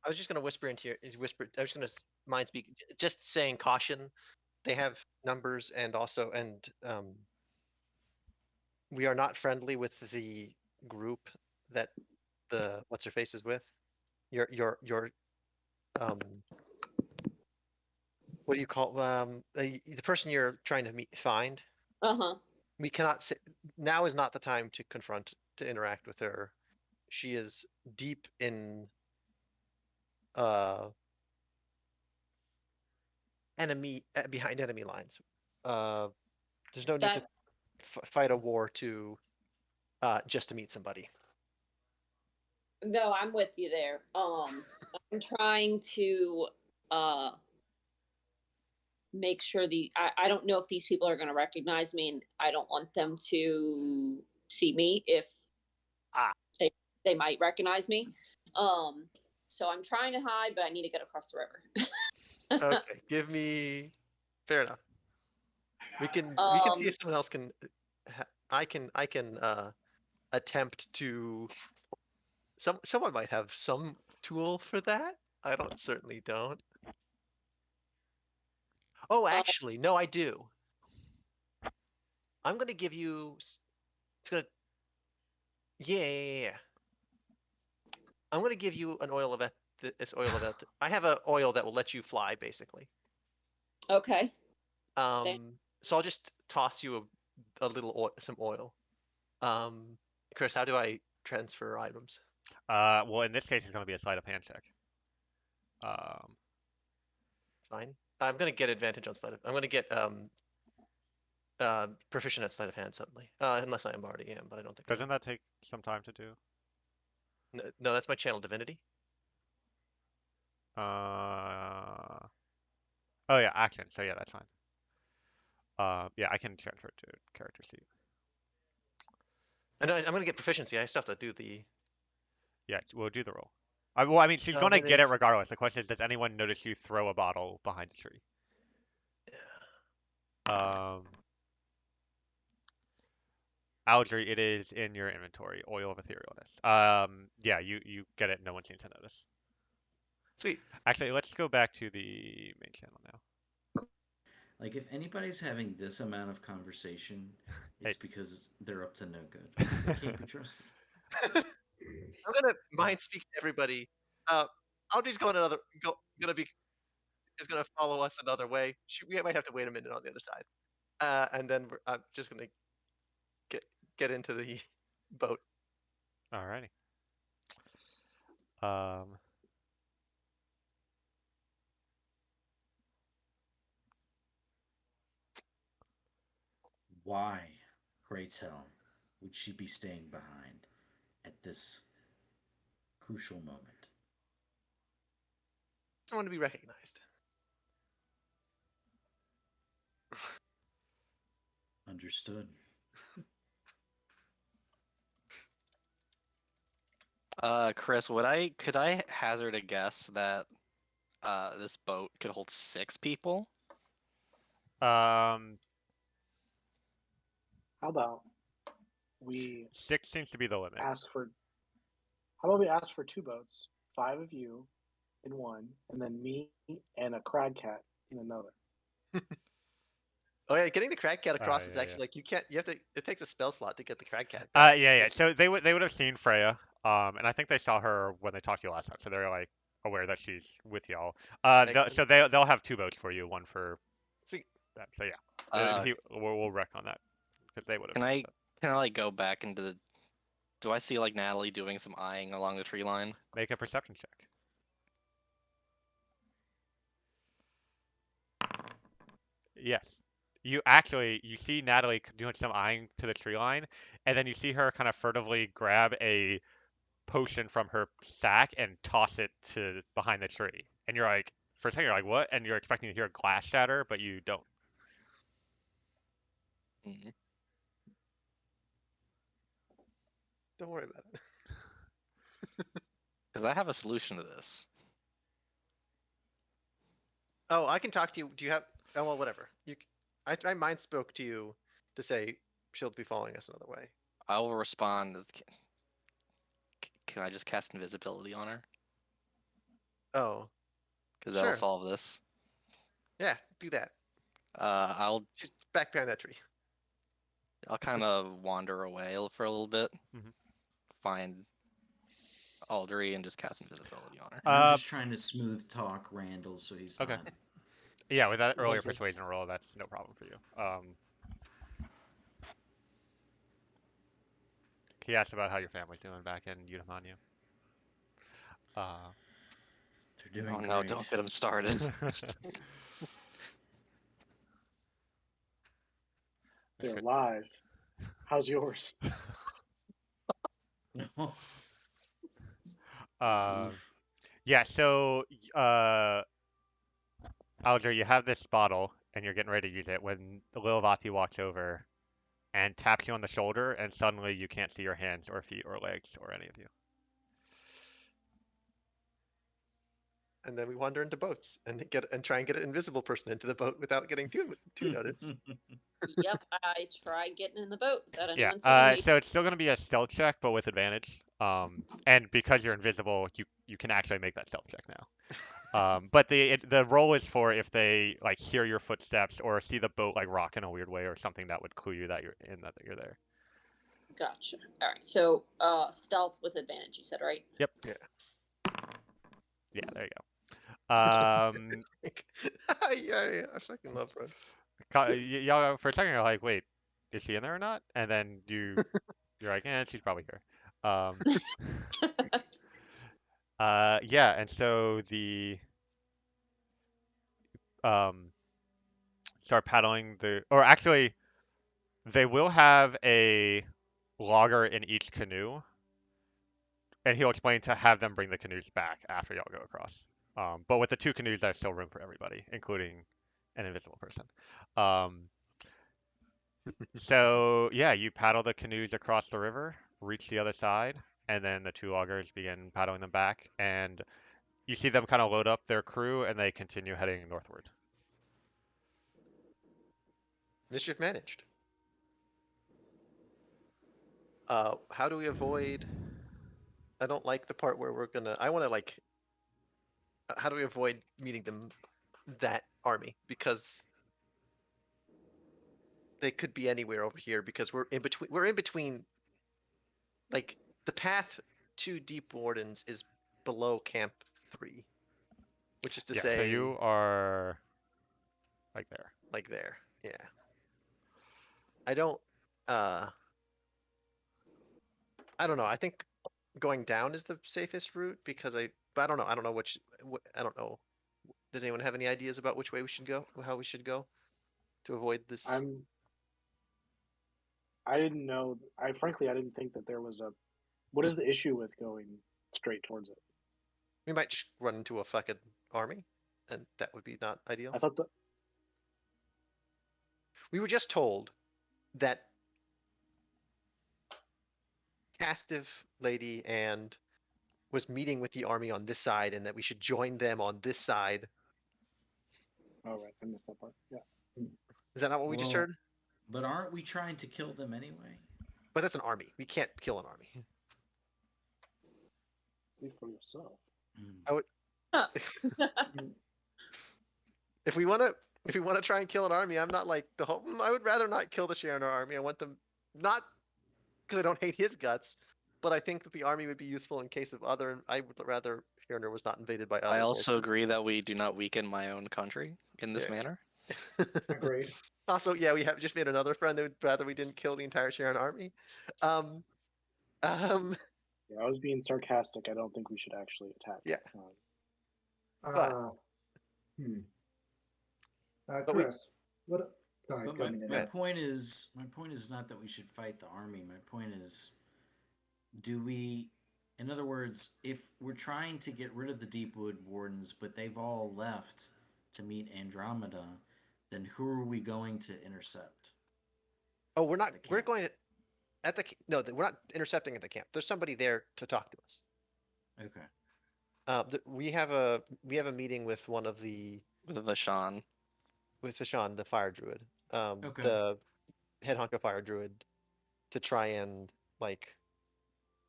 I was just gonna whisper into your whisper. I was gonna mind speak, just saying caution. They have numbers and also we are not friendly with the group that the what's her face is with. Your what do you call the person you're trying to find? Uh-huh. We cannot say now is not the time to confront to interact with her. She is deep in uh enemy behind enemy lines. There's no need to That fight a war to just to meet somebody. no, I'm with you there. I'm trying to uh make sure I don't know if these people are gonna recognize me, and I don't want them to see me if Ah. they might recognize me. So I'm trying to hide, but I need to get across the river. Okay, give me. Fair enough. We can see if someone else can. I can attempt to. Someone might have some tool for that. I certainly don't. Oh, actually, no, I do. I'm gonna give you. It's gonna. Yeah. I'm gonna give you an oil of this oil of I have an oil that will let you fly, basically. Okay. Thank- So I'll just toss you a little some oil. Chris, how do I transfer items? Well, in this case, it's going to be a sleight of hand check. Fine. I'm gonna get advantage on sleight of. I'm gonna get proficient at sleight of hand suddenly. Unless I already am, but I don't think. Doesn't that take some time to do? No, that's my channel divinity. Oh yeah, action. So yeah, that's fine. Yeah, I can transfer it to character sheet. I know I'm gonna get proficiency. I still have to do the. Yeah, we'll do the roll. Well, I mean, she's No, going to but get it it's. regardless. The question is, does anyone notice you throw a bottle behind a tree? Aldry, it is in your inventory. Oil of etherealness. Yeah, you get it. No one seems to notice. Sweet. Actually, let's go back to the main channel now. Like, if anybody's having this amount of conversation, it's because they're up to no good. They can't be trusted. I'm gonna mind speak to everybody. Audrey's gonna be is gonna follow us another way. We might have to wait a minute on the other side, and then I'm just gonna get into the boat. Alrighty. Why, pray tell, would she be staying behind at this crucial moment? I want to be recognized. Understood. Chris, could I hazard a guess that this boat could hold 6 people? Um, How about we 6 seems to be the limit. ask for? How about we ask for 2 boats, 5 of you in one, and then me and a crag cat in another. Oh yeah, getting the crag cat across is yeah, actually yeah. like you can't. You have to. It takes a spell slot to get the crag cat. Yeah. So they would have seen Freya. And I think they saw her when they talked to you last time. So they're like aware that she's with y'all. So they'll have 2 boats for you, one for Sweet. that. So yeah, we'll wreck on that because they would have. Can I like go back into the? Do I see like Natalie doing some eyeing along the tree line? Make a perception check. Yes. You see Natalie doing some eyeing to the tree line, and then you see her kind of furtively grab a potion from her sack and toss it to behind the tree. And you're like, for a second, you're like, what? And you're expecting to hear glass shatter, but you don't. Mhm. Don't worry about it. Because I have a solution to this. Oh, I can talk to you. Do you have? Oh well, whatever. I mind spoke to you to say she'll be following us another way. I will respond. Can I just cast invisibility on her? Oh, Because that'll sure. solve this. Yeah, do that. I'll She's back behind that tree. kind of wander away for a little bit, Mhm. find Aldry, and just cast invisibility on her. And I'm Uh, just trying to smooth talk Randall so he's Okay. not. Yeah, with that earlier Okay. persuasion roll, that's no problem for you. He asked about how your family's doing back in Eudaimonia. They're doing Oh no, great. don't get him started. They're alive. How's yours? Oof. Yeah, so Alger, you have this bottle and you're getting ready to use it when the little Vati walks over and taps you on the shoulder, and suddenly you can't see your hands or feet or legs or any of you. And then we wander into boats and try and get an invisible person into the boat without getting too noticed. Yep, I tried getting in the boat without Yeah, anyone seeing me. so it's still going to be a stealth check, but with advantage. And because you're invisible, you can actually make that stealth check now. But the roll is for if they like hear your footsteps or see the boat like rock in a weird way or something that would clue you that you're there. Gotcha. All right, so stealth with advantage. You said, right? Yep. Yeah. Yeah, there you go. Yeah, I fucking love Red. Y'all for a second you're like, wait, is she in there or not? And then you're like, she's probably here. Yeah, and so the start paddling or actually, they will have a logger in each canoe, and he'll explain to have them bring the canoes back after y'all go across. But with the two canoes, there's still room for everybody, including an invisible person. So yeah, you paddle the canoes across the river, reach the other side, and then the two loggers begin paddling them back, and you see them kind of load up their crew, and they continue heading northward. Mischief managed. How do we avoid? I don't like the part where I want to like. How do we avoid meeting that army? Because they could be anywhere over here. Because we're in between. We're in between. Like the path to Deep Wardens is below Camp 3, which is to Yeah, say, so you are like there. like there. Yeah. I don't. Uh. I don't know. I think going down is the safest route because but I don't know. I don't know I don't know. Does anyone have any ideas about which way we should go? How we should go to avoid this? I didn't know. I frankly I didn't think that there was a. What is the issue with going straight towards it? We might just run into a fucking army, and that would be not ideal. I thought that. We were just told that Castiff lady and was meeting with the army on this side, and that we should join them on this side. Oh right, I missed that part. Yeah. Is that not what we just Well, heard? But aren't we trying to kill them anyway? But that's an army. We can't kill an army. Speak for yourself. I would. If we want to try and kill an army, I'm not like the whole. I would rather not kill the Sharon army. I want them not because I don't hate his guts, but I think that the army would be useful in case of other. I would rather Sharon was not invaded by other. I also cultures. agree that we do not weaken my own country in this Yeah. manner. Agreed. Also, yeah, we have just made another friend that would rather we didn't kill the entire Sharon army. Yeah, I was being sarcastic. I don't think we should actually attack. Yeah. Uh, hmm. But we- Chris, what? Sorry, But coming in. my point is not that we should fight the army. My point is, do we In other words, if we're trying to get rid of the Deepwood Wardens, but they've all left to meet Andromeda, then who are we going to intercept Oh, we're at not. the We're camp? going to at the no. We're not intercepting at the camp. There's somebody there to talk to us. Okay. We have a meeting with one of the With Vashan. with Sashan, the fire druid, Okay. the head honcho fire druid, to try and like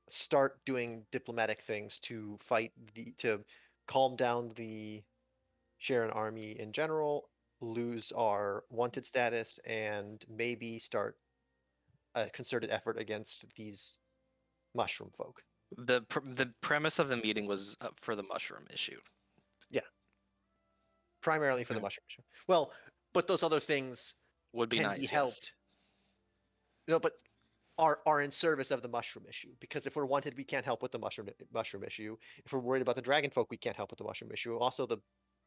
start doing diplomatic things to to calm down the Sharon army in general, lose our wanted status, and maybe start a concerted effort against these mushroom folk. The premise of the meeting was for the mushroom issue. Yeah, primarily for the Okay. mushroom issue. Well, but those other things Would be can be nice, yes. helped. No, but are in service of the mushroom issue, because if we're wanted, we can't help with the mushroom issue. If we're worried about the dragon folk, we can't help with the mushroom issue. Also,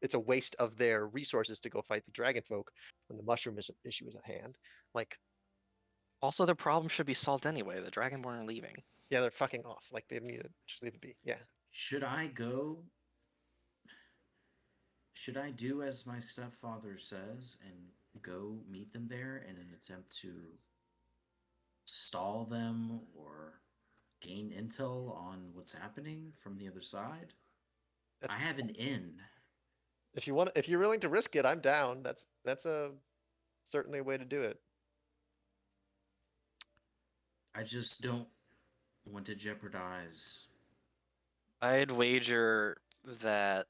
it's a waste of their resources to go fight the dragon folk when the issue is at hand. Like, Also, the problem should be solved anyway. The Dragonborn are leaving. yeah, they're fucking off. Like, they need to just leave it be. Yeah. Should I go? Should I do as my stepfather says and go meet them there in an attempt to stall them or gain intel on what's happening from the other side? That's I have an inn. if you're willing to risk it, I'm down. That's a certainly a way to do it. I just don't want to jeopardize. I'd wager that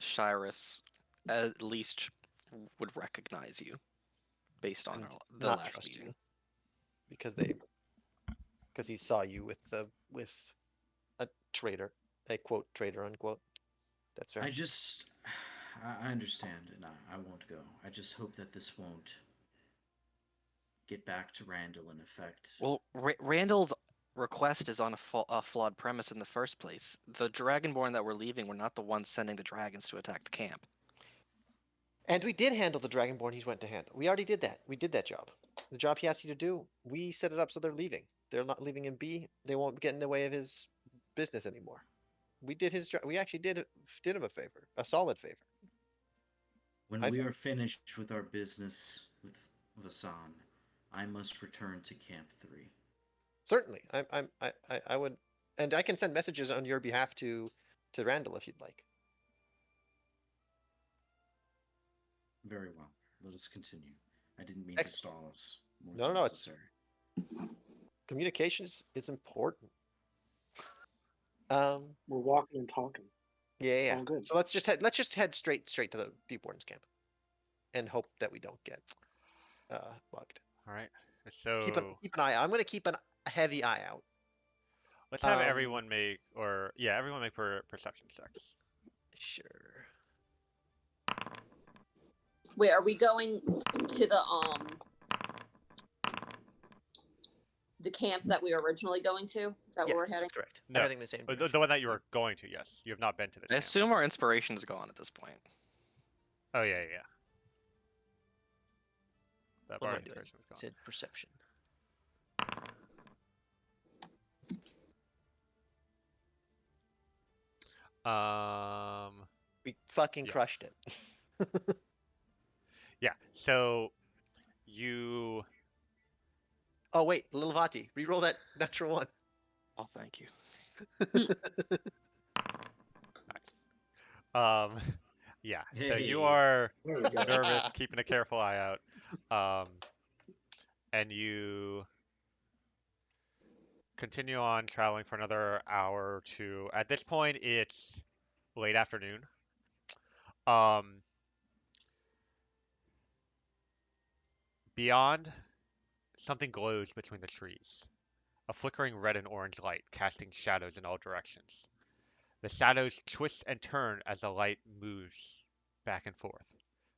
Shyrus at least would recognize you based on And the not last trust meeting. you because he saw you with a traitor, a quote traitor unquote. That's fair. I understand, and I won't go. I just hope that this won't get back to Randall in effect. Well, Randall's request is on a flawed premise in the first place. The Dragonborn that were leaving were not the ones sending the dragons to attack the camp. And we did handle the Dragonborn he went to handle. We already did that. We did that job. The job he asked you to do, we set it up so they're leaving. They're not leaving in B. They won't get in the way of his business anymore. We did his job. We actually did him a favor, a solid favor. When I we think- are finished with our business with Vasan, I must return to Camp 3. Certainly, I would, and I can send messages on your behalf to Randall if you'd like. Very well. Let us continue. I didn't mean to Excellent. stall us more No, than no, it's- necessary. Communications is important. We're walking and talking. Yeah, yeah. all good. So let's just head straight to the Deep Warden's camp, and hope that we don't get bugged. All right. Keep So an eye out. I'm gonna keep a heavy eye out. let's have Um, everyone make, everyone make perception checks. Sure. Wait, are we going to the camp that we were originally going to? Is that Yeah, where we're heading? that's correct. No. I'm heading the same. The direction. one that you were going to, yes. You have not been to this I camp. assume our inspiration's gone at this point. Oh, yeah, yeah, yeah. That What am bar I doing? inspiration was I gone. said perception. We fucking Yeah. crushed it. Yeah, so you Oh wait, Little Vati, reroll that natural one. Oh, thank you. nice. Yeah, so Hey. you are There we go. nervous, keeping a careful eye out. And you continue on traveling for another hour or two. At this point, it's late afternoon. Beyond, something glows between the trees. A flickering red and orange light, casting shadows in all directions. The shadows twist and turn as the light moves back and forth.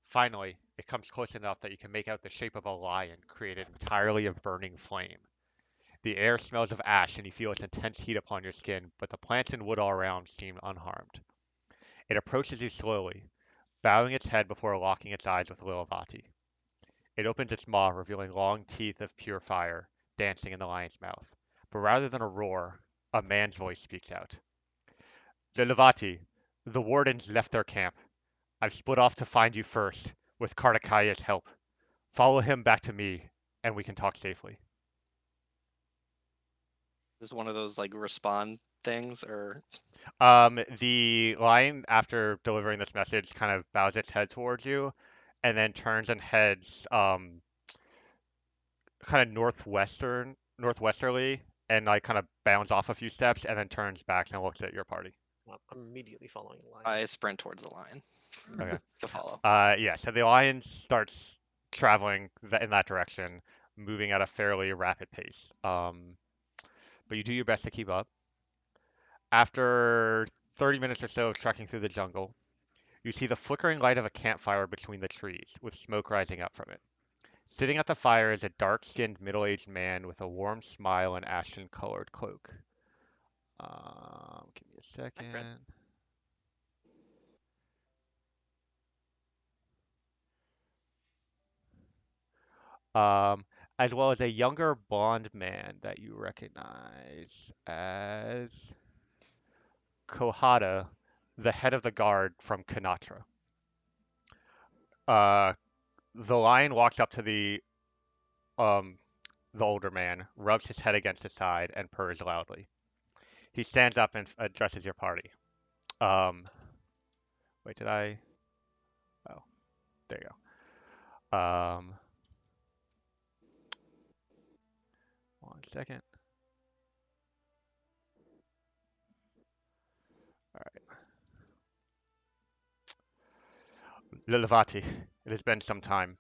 Finally, it comes close enough that you can make out the shape of a lion created entirely of burning flame. The air smells of ash and you feel its intense heat upon your skin, but the plants and wood all around seem unharmed. It approaches you slowly, bowing its head before locking its eyes with Lilavati. It opens its maw, revealing long teeth of pure fire, dancing in the lion's mouth. But rather than a roar, a man's voice speaks out. Lilivati, the wardens left their camp. I've split off to find you first, with Kartakaya's help. Follow him back to me, and we can talk safely. Is one of those like respond things, or The lion, after delivering this message, kind of bows its head towards you, and then turns and heads kind of northwesterly, and like kind of bounds off a few steps, and then turns back and looks at your party. I'm immediately following the line. I sprint towards the lion Okay. to follow? Yeah. So the lion starts traveling in that direction, moving at a fairly rapid pace. But you do your best to keep up. After 30 minutes or so of trekking through the jungle, you see the flickering light of a campfire between the trees, with smoke rising up from it. Sitting at the fire is a dark-skinned, middle-aged man with a warm smile and ashen-colored cloak. Give me a second. As well as a younger blonde man that you recognize as Kohada, the head of the guard from Kanatra. Uh, the lion walks up to um, the older man, rubs his head against his side, and purrs loudly. He stands up and addresses your party. Um, Wait, did I? Oh, there you go. 1 second. All right. Lilavati, it has been some time.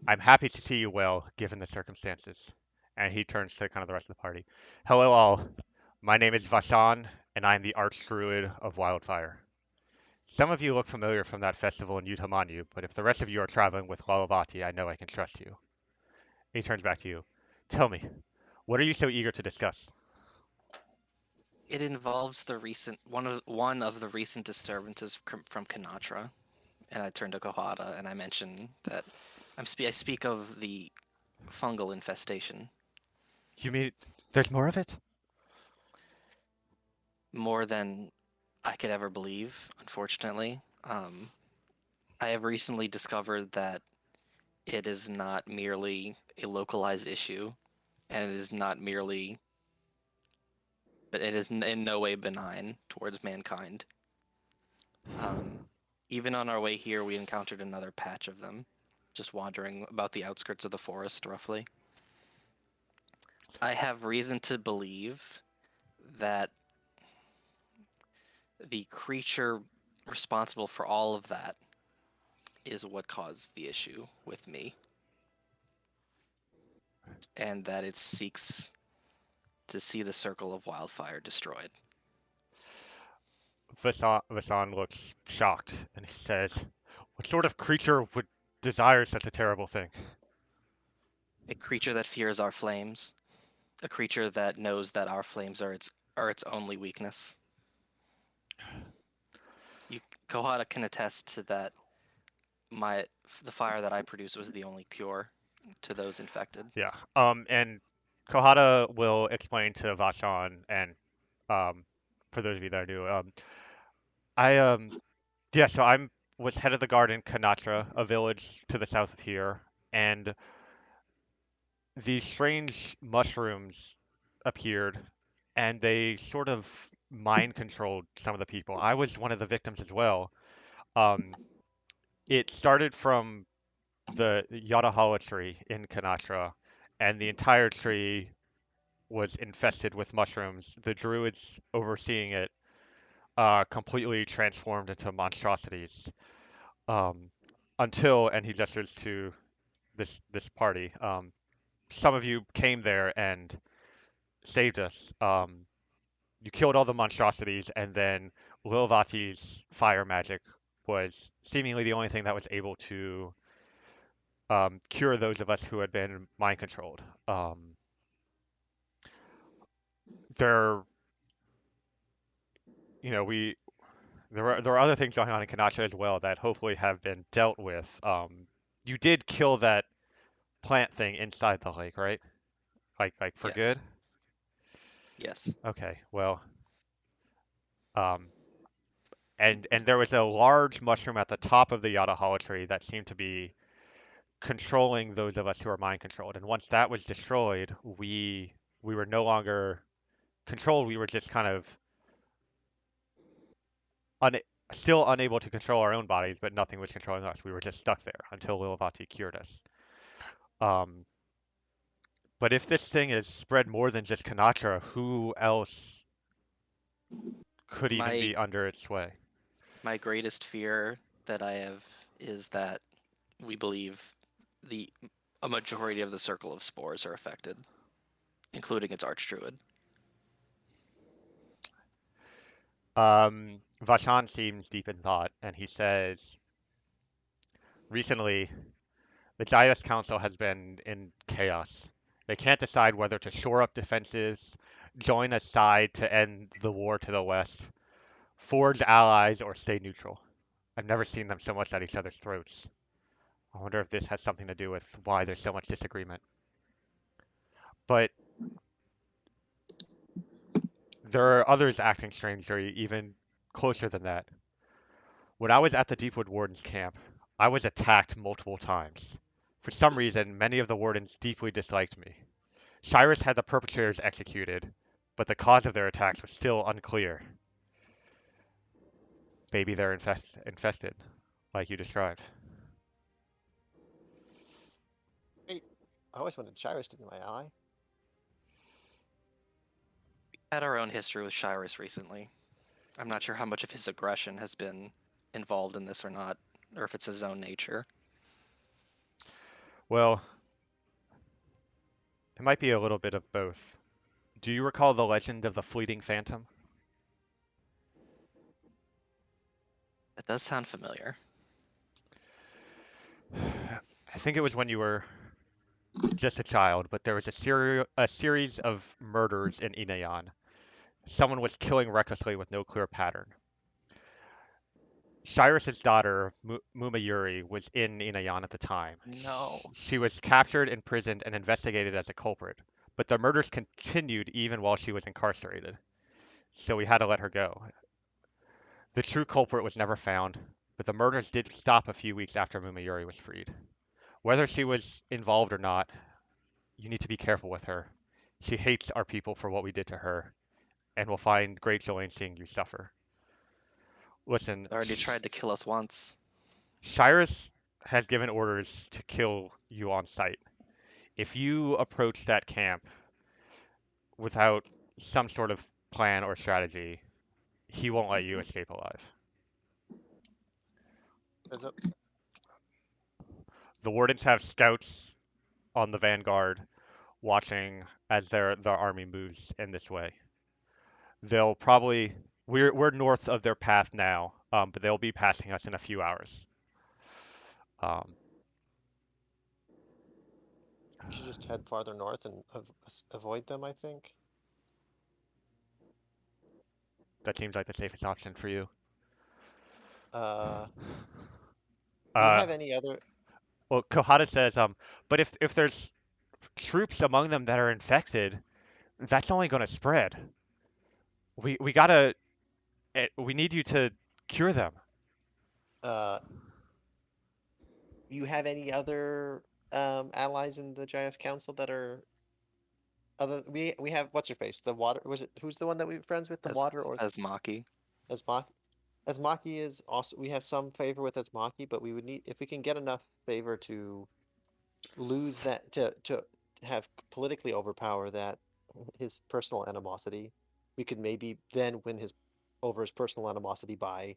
I'm happy to see you well, given the circumstances. And he turns to kind of the rest of the party. Hello, all. My name is Vashan, and I'm the Archdruid of Wildfire. Some of you look familiar from that festival in Utamanyu, but if the rest of you are traveling with Lilavati, I know I can trust you. He turns back to you. Tell me, what are you so eager to discuss? It involves the recent one of the recent disturbances from Kanatra, and I turn to Kohada and I mention that I speak of the fungal infestation. You mean there's more of it? More than I could ever believe, unfortunately. I have recently discovered that it is not merely a localized issue, and it is not merely, but it is in no way benign towards mankind. Even on our way here, we encountered another patch of them, just wandering about the outskirts of the forest, roughly. I have reason to believe that the creature responsible for all of that is what caused the issue with me, and that it seeks to see the circle of wildfire destroyed. Vasan looks shocked and he says, what sort of creature would desire such a terrible thing? A creature that fears our flames, a creature that knows that our flames are its only weakness. Kohada can attest to that. The fire that I produced was the only cure to those infected. Yeah. And Kohada will explain to Vashan and for those of you that do, I yeah, so I'm was head of the guard in Kanatra, a village to the south of here, and these strange mushrooms appeared, and they sort of mind controlled some of the people. I was one of the victims as well. Um, it started from the Yadahala tree in Kanatra, and the entire tree was infested with mushrooms. The druids overseeing it completely transformed into monstrosities. Um, until, and he gestures to this party. Some of you came there and saved us. You killed all the monstrosities, and then Lilvati's fire magic was seemingly the only thing that was able to cure those of us who had been mind controlled. There, you know, there were other things going on in Kanacha as well that hopefully have been dealt with. You did kill that plant thing inside the lake, right? Like for Yes. good? Yes. Okay, well, um, and there was a large mushroom at the top of the Yadahala tree that seemed to be controlling those of us who are mind controlled. And once that was destroyed, we were no longer controlled. We were just kind of un still unable to control our own bodies, but nothing was controlling us. We were just stuck there until Lilavati cured us. Um, but if this thing is spread more than just Kanatra, who else could even My be under its sway? my greatest fear that I have is that we believe the a majority of the circle of spores are affected, including its archdruid. Vashan seems deep in thought, and he says, recently, the Jayas Council has been in chaos. They can't decide whether to shore up defenses, join a side to end the war to the west, forge allies, or stay neutral. I've never seen them so much at each other's throats. I wonder if this has something to do with why there's so much disagreement. But there are others acting strangely, even closer than that. When I was at the Deepwood Warden's camp, I was attacked multiple times. For some reason, many of the wardens deeply disliked me. Cyrus had the perpetrators executed, but the cause of their attacks was still unclear. Maybe they're infested, like you described. Hey, I always wanted Cyrus to be my ally. Had our own history with Shyrus recently. I'm not sure how much of his aggression has been involved in this or not, or if it's his own nature. Well, it might be a little bit of both. Do you recall the legend of the fleeting phantom? That does sound familiar. I think it was when you were just a child, but there was a series of murders in Inayan. Someone was killing recklessly with no clear pattern. Cyrus's daughter, Mumayuri, was in Inayan at the time. No. She was captured, imprisoned, and investigated as a culprit, but the murders continued even while she was incarcerated, so we had to let her go. The true culprit was never found, but the murders did stop a few weeks after Mumayuri was freed. Whether she was involved or not, you need to be careful with her. She hates our people for what we did to her, and will find great joy in seeing you suffer. Listen, Already tried to kill us once. Cyrus has given orders to kill you on sight. If you approach that camp without some sort of plan or strategy, he won't let you escape alive. Is it? The wardens have scouts on the vanguard watching as their army moves in this way. They'll probably we're north of their path now, but they'll be passing us in a few hours. Um, We should just head farther north and avoid them, I think. that seems like the safest option for you. Uh, do you Uh, have any other? well, Kohada says, but if there's troops among them that are infected, that's only going to spread. We gotta, we need you to cure them. Uh, you have any other allies in the JS Council that are other? We have what's her face? The water was it? Who's the one that we're friends with? The As water or as Maki. Asmaki? Asmaki is also we have some favor with Asmaki, but we would need if we can get enough favor to lose that to have politically overpower that his personal animosity, we could maybe then win his over his personal animosity by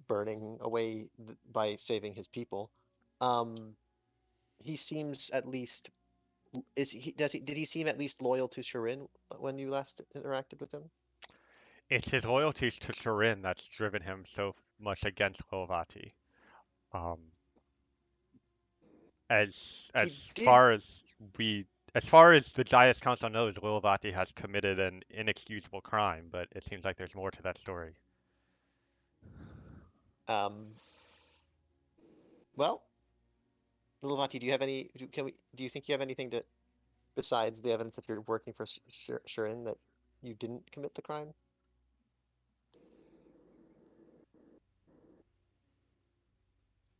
burning away by saving his people. Um, he seems at least is he does he did he seem at least loyal to Shirin when you last interacted with him? It's his loyalties to Turin that's driven him so much against Lilavati. Um, He as did. far as we as far as the Jayas Council knows, Lilavati has committed an inexcusable crime, but it seems like there's more to that story. Um, well, Lilvati, do you have any? Do you think you have anything to besides the evidence that you're working for Shirin, that you didn't commit the crime?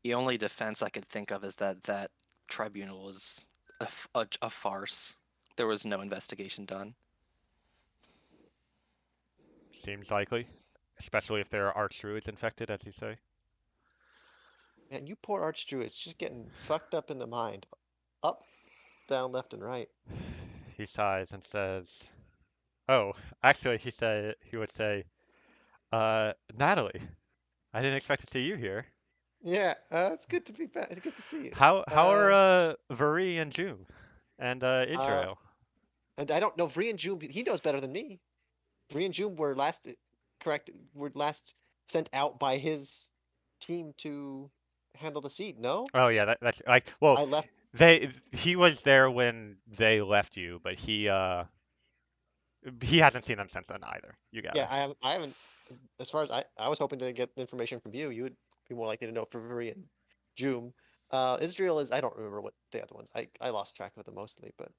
The only defense I could think of is that that tribunal was a farce. There was no investigation done. Seems likely, especially if there are archdruids infected, as you say. Man, you poor archdruid's just getting fucked up in the mind. Up, down, left, and right. He sighs and says, "Oh, actually," he would say, Natalie, I didn't expect to see you here. Yeah, it's good to be back. It's good to see you. How are Vari and June and Uh, Israel?" and I don't know, Vree and June, he knows better than me. Vree and June were last, were last sent out by his team to handle the seed, no? Oh yeah, that's like, well, I left, he was there when they left you, but he hasn't seen them since then either. You got yeah, it. I haven't, as far as I was hoping to get information from you, you would be more likely to know for Vree and June. Israel is, I don't remember what the other ones, I lost track of them mostly, but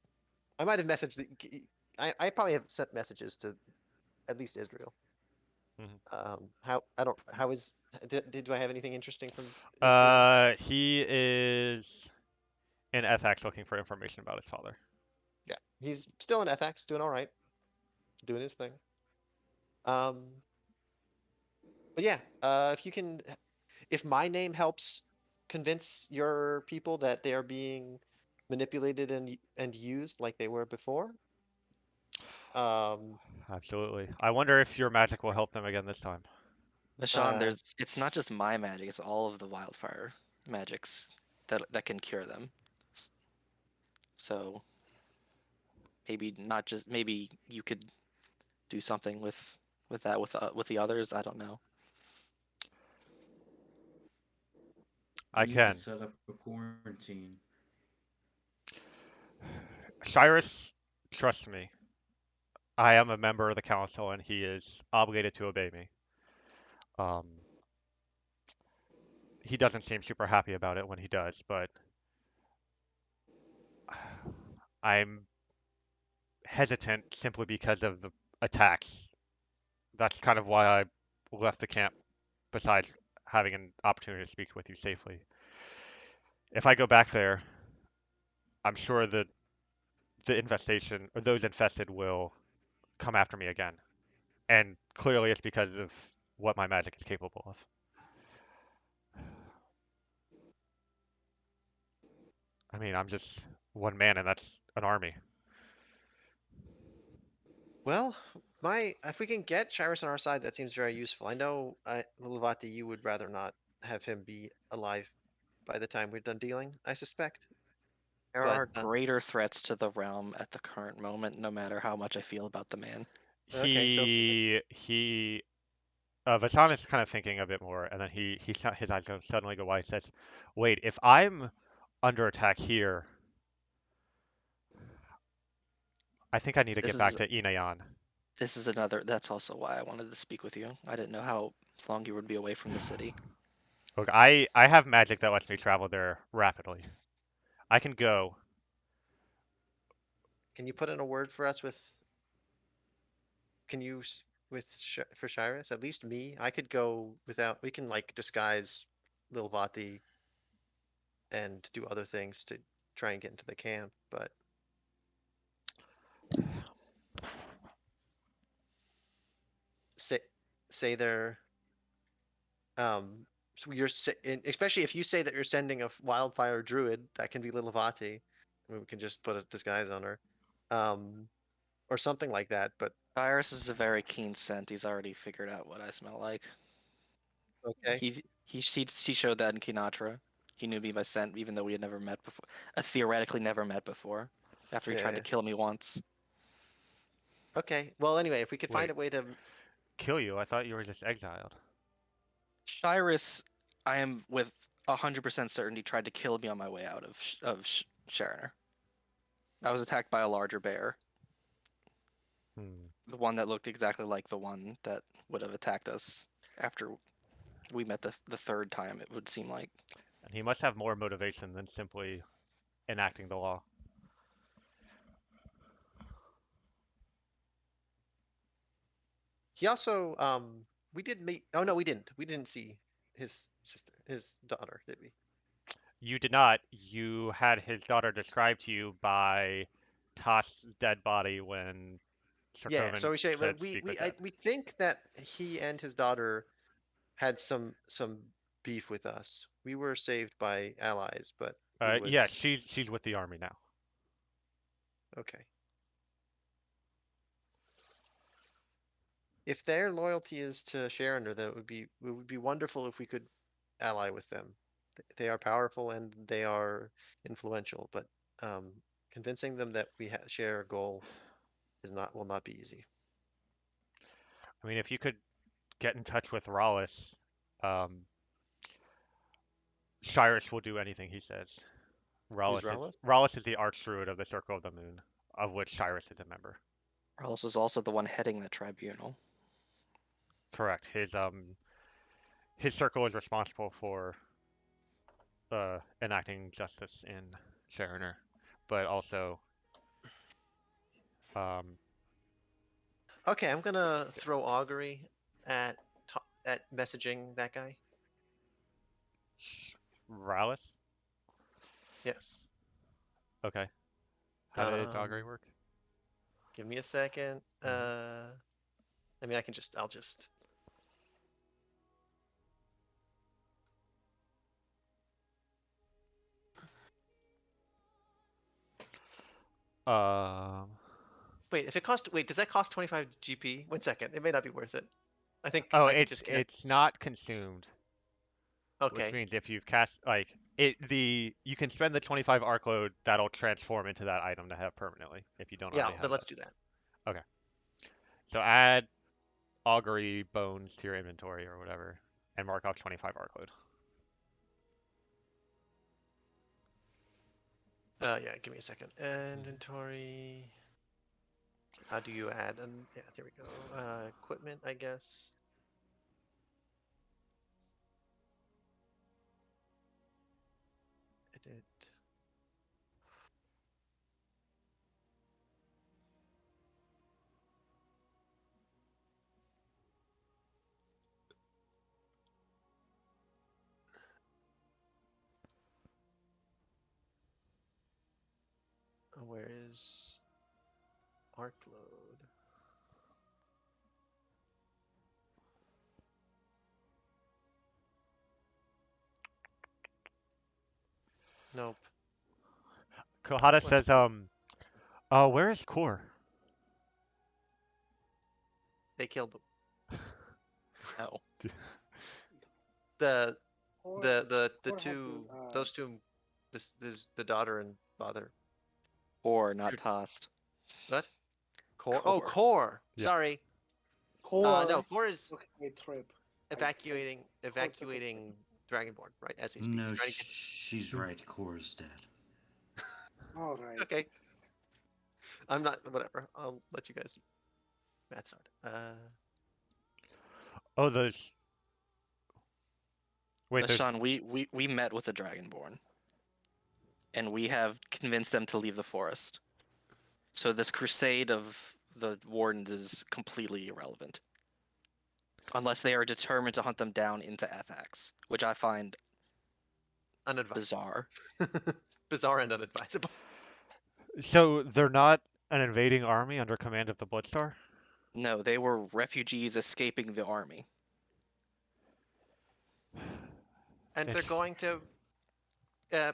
I might have messaged, I probably have sent messages to at least Israel. Mhm. How is, do I have anything interesting from Israel? He is in FX looking for information about his father. Yeah, he's still in FX, doing all right, doing his thing. Um, but yeah, if you can, if my name helps convince your people that they are being manipulated and used like they were before, um, Absolutely. I wonder if your magic will help them again this time. Sean, uh, it's not just my magic, it's all of the wildfire magics that can cure them. So maybe not just maybe you could do something with that with the others. I don't know. I We need to can. set up a quarantine. Cyrus, trust me. I am a member of the council, and he is obligated to obey me. Um, he doesn't seem super happy about it when he does, but I'm hesitant simply because of the attacks. That's kind of why I left the camp, besides having an opportunity to speak with you safely. If I go back there, I'm sure that the infestation, or those infested, will come after me again. And clearly it's because of what my magic is capable of. I mean, I'm just one man, and that's an army. well, if we can get Cyrus on our side, that seems very useful. I know, Luvati, you would rather not have him be alive by the time we're done dealing, I suspect. There But are greater threats to the realm at the current moment, no matter how much I feel about the man. okay, so Vasan is kind of thinking a bit more, and then his eyes suddenly go wide. Says, "Wait, if I'm under attack here, I think I need to This get back is to Inayan." this is another. That's also why I wanted to speak with you. I didn't know how long you would be away from the city. Look, I have magic that lets me travel there rapidly. I can go. can you put in a word for us with, can you, for Cyrus? At least me, I could go without, we can like disguise Lil Vati and do other things to try and get into the camp, but say, say they're, so especially if you say that you're sending a wildfire druid, that can be Lil Vati. I mean, we can just put a disguise on her. Um, or something like that, but Cyrus is a very keen scent. He's already figured out what I smell like. okay. He showed that in Kinatra. He knew me by scent, even though we had never met before. Theoretically never met before. After he tried to Yeah. kill me once. Okay. Well, anyway, if we could find Wait, a way to, kill you? I thought you were just exiled. Cyrus, I am with 100% certainty tried to kill me on my way out of Sharoner. I was attacked by a larger bear, Hmm. the one that looked exactly like the one that would have attacked us after we met the third time. It would seem like. And he must have more motivation than simply enacting the law. He also we did meet. Oh no, we didn't. We didn't see his sister, his daughter, did we? You did not. You had his daughter described to you by Toss's dead body when Yeah. So Sokoven we should. said speak with dead. We think that he and his daughter had some beef with us. We were saved by allies, but he Yeah, was she's with the army now. okay. If their loyalty is to Sharoner, then it would be wonderful if we could ally with them. They are powerful and they are influential, but convincing them that we share a goal will not be easy. I mean, if you could get in touch with Rollis, um, Cyrus will do anything he says. Who's Rallis? Rollis is the archdruid of the Circle of the Moon, of which Cyrus is a member. Carlos is also the one heading the tribunal. Correct. His circle is responsible for enacting justice in Sharoner, but also Okay, I'm gonna throw augury at at messaging that guy. Rollis. Yes. Okay. How does augury work? Give me a second. I mean, I'll just. Um. Wait, does that cost 25 GP? 1 second, it may not be worth it. I think Oh, I could just get. it's not consumed, which Okay. means if you've cast you can spend the 25 arc load that'll transform into that item to have permanently if you don't Yeah, already have then let's that. do that. Okay. So add augury bones to your inventory or whatever, and mark off 25 arc load. Yeah, give me a second. Inventory. How do you add? Yeah, there we go. Equipment, I guess. Edit. Where is arc load? Nope. Kohada What's says, where is Core? they killed them. Oh. The Or, the or had two to, those two, this the daughter and father. Or not tossed. What? Core? Oh, Core. Core. Yeah. Sorry. Core. No, Core is Okay, Trip. evacuating took a Dragonborn, right? As he speaks. No, Trying to she's right. Core's dead. All right. Okay. I'm not. Whatever. I'll let you guys. Matt's on. Oh, those. Wait, there's. Sean, we met with the Dragonborn. And we have convinced them to leave the forest. So this crusade of the Wardens is completely irrelevant. Unless they are determined to hunt them down into Ethax, which I find Unadvisable. bizarre. Bizarre and unadvisable. So they're not an invading army under command of the Bloodstar? No, they were refugees escaping the army. And they're going to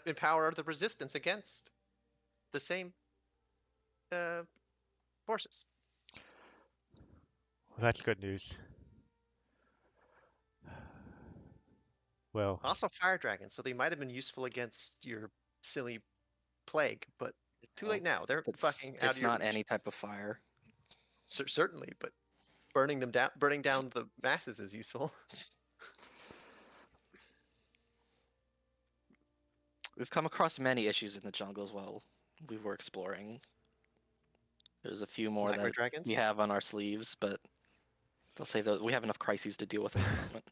empower the resistance against the same forces. Well, that's good news. Well, Also fire dragons, so they might have been useful against your silly plague, but too late now. They're fucking out of It's your not reach. any type of fire. Certainly, but burning down the masses is useful. We've come across many issues in the jungle as well. We were exploring. There's a few more Nightmare that dragons? we have on our sleeves, but they'll say that we have enough crises to deal with at the moment.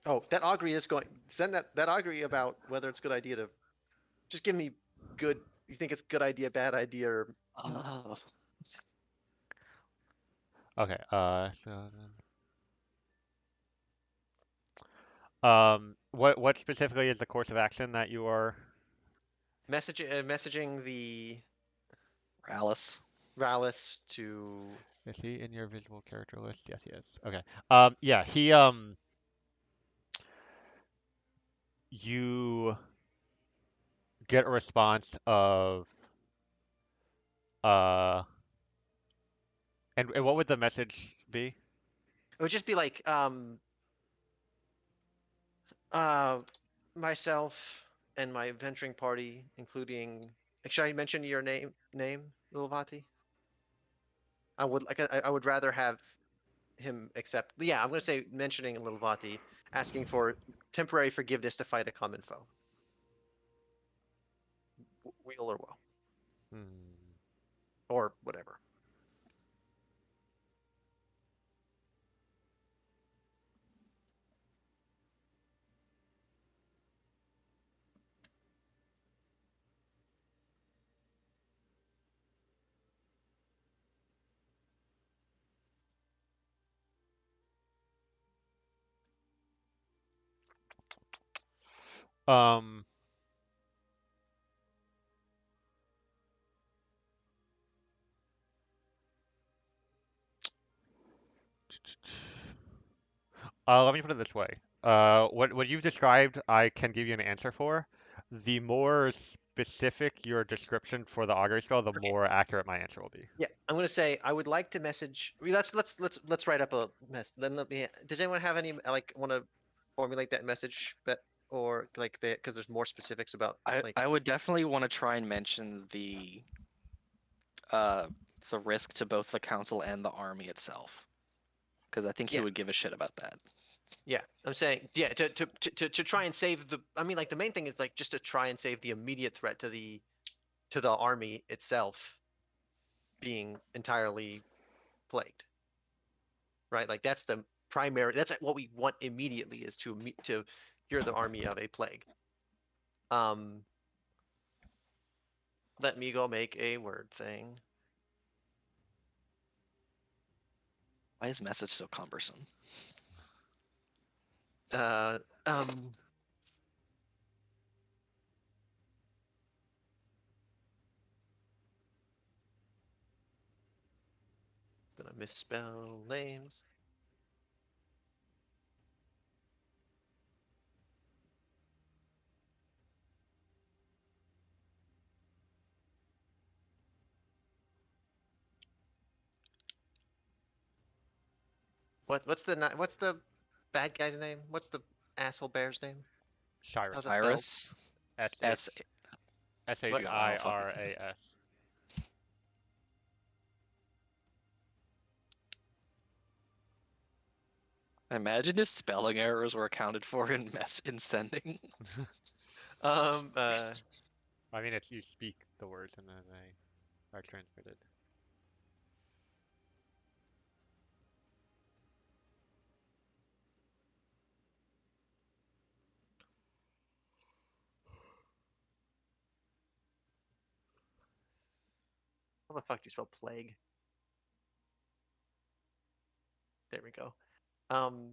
Oh, that augury is going. Send that augury about whether it's a good idea to Just give me good. You think it's good idea, bad idea, or Oh, Okay. What specifically is the course of action that you are? messaging the Alice. Rallis to Is he in your visible character list? Yes, he is. Okay. Yeah, you get a response of uh, and what would the message be? it would just be like uh myself and my venturing party, including. Should I mention your name, Lilvati? I would like I would rather have him accept. Yeah, I'm gonna say mentioning Lilvati, asking for temporary forgiveness to fight a common foe, weal or woe, Hmm. or whatever. Um. Let me put it this way. What you've described, I can give you an answer for. The more specific your description for the augury spell, the Okay. more accurate my answer will be. Yeah, I'm gonna say I would like to message. Let's write up a mess. Then let me. Does anyone have any like want to formulate that message, but or like the because there's more specifics about I like. I would definitely want to try and mention uh the risk to both the council and the army itself, because I think he Yeah, would give a shit about that. yeah. I'm saying yeah to try and save the. I mean, like the main thing is like just to try and save the immediate threat to the army itself being entirely plagued, right? Like that's the primary. That's what we want immediately is to cure the army of a plague. Um, let me go make a word thing. Why is message so cumbersome? Uh, um, gonna misspell names. What's the bad guy's name? What's the asshole bear's name? Shirus. How's that spelled? Iris. S S. H S What? H Yeah, I I don't fucking. R A S. Imagine if spelling errors were accounted for in sending. Um, I mean, it's you speak the words and then they are transmitted. how the fuck do you spell plague? There we go. Um,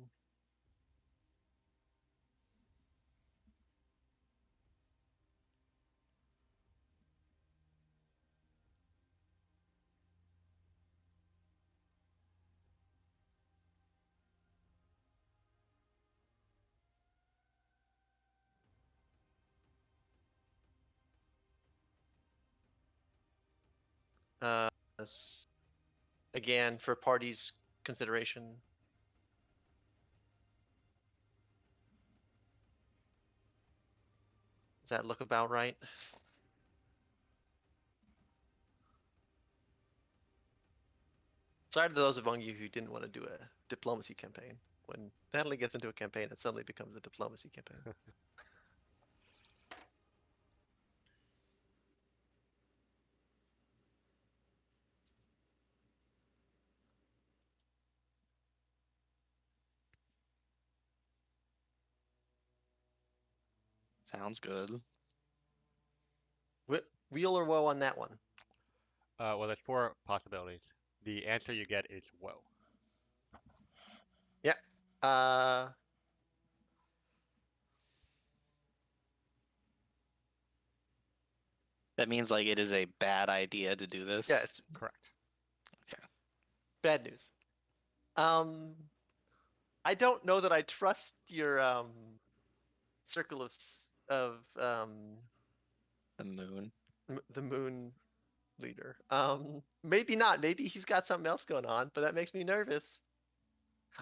uh, again for parties consideration. Does that look about right? Sorry to those among you who didn't want to do a diplomacy campaign. When Natalie gets into a campaign, it suddenly becomes a diplomacy campaign. Sounds good. Wheel or woe on that one? Well, there's 4 possibilities. The answer you get is whoa. Yeah. That means like it is a bad idea to do this. Yeah, it's Correct. bad news. I don't know that I trust your circle of The moon. the moon leader. Maybe not. Maybe he's got something else going on, but that makes me nervous.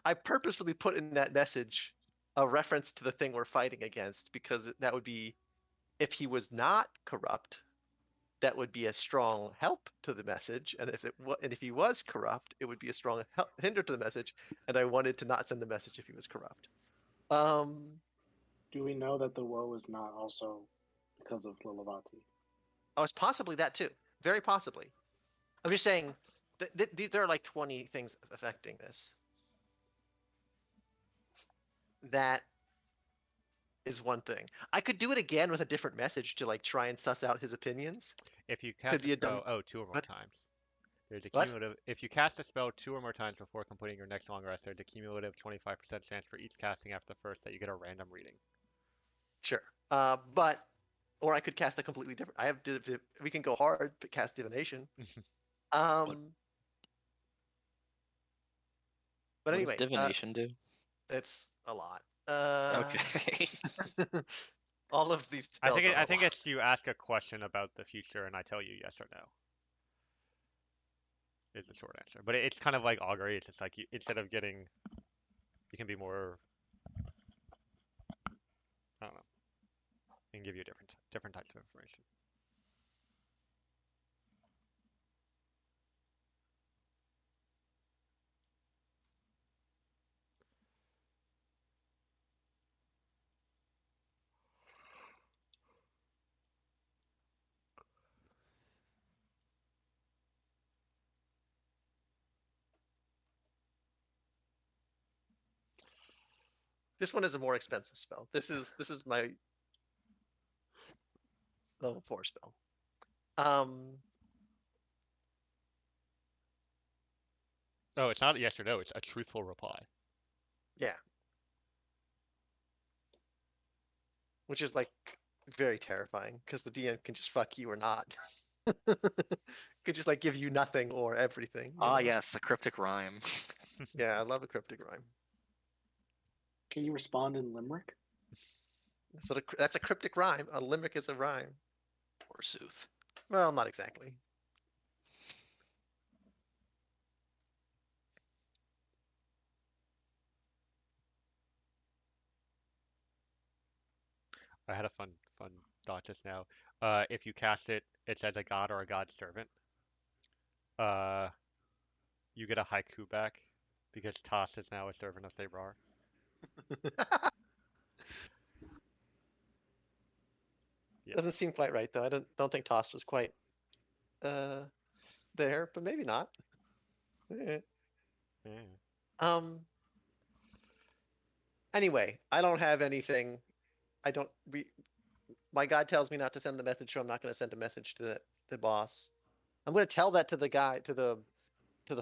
I purposefully put in that message a reference to the thing we're fighting against because that would be, if he was not corrupt, that would be a strong help to the message, and if he was corrupt, it would be a strong hinder to the message. And I wanted to not send the message if he was corrupt. Do we know that the woe is not also because of Lilavati? Oh, it's possibly that too. Very possibly. I'm just saying there are like 20 things affecting this. That is one thing. I could do it again with a different message to like try and suss out his opinions. If you Could cast a be a dumb. spell, 2 or more What? times. There's a What? cumulative. If you cast a spell 2 or more times before completing your next long rest, there's a cumulative 25% chance for each casting after the first that you get a random reading. Sure. Or I could cast a completely different. We can go hard, but cast divination. But What does anyway, divination do? it's a lot. Okay. All of these I spells think are I a think lot. it's you ask a question about the future and I tell you yes or no. Is the short answer. But it's kind of like augury. It's just like instead of getting, you can be more. I don't know. It can give you different types of information. This one is a more expensive spell. This is my level 4 spell. Oh, it's not a yes or no. It's a truthful reply. Yeah. Which is like very terrifying because the DM can just fuck you or not. Could just like give you nothing or everything. Ah, yes, a cryptic rhyme. Yeah, I love a cryptic rhyme. Can you respond in Limerick? So that's a cryptic rhyme. A limerick is a rhyme. Forsooth. Well, not exactly. I had a fun thought just now. If you cast it, it's as a god or a god's servant. Uh, you get a haiku back because Toth is now a servant of Sabrar. Yeah. Doesn't seem quite right though. I don't think Toss was quite there, but maybe not. Eh. Yeah. Anyway, I don't have anything. I don't. My god tells me not to send the message, so I'm not going to send a message to the boss. I'm going to tell that to the guy, to the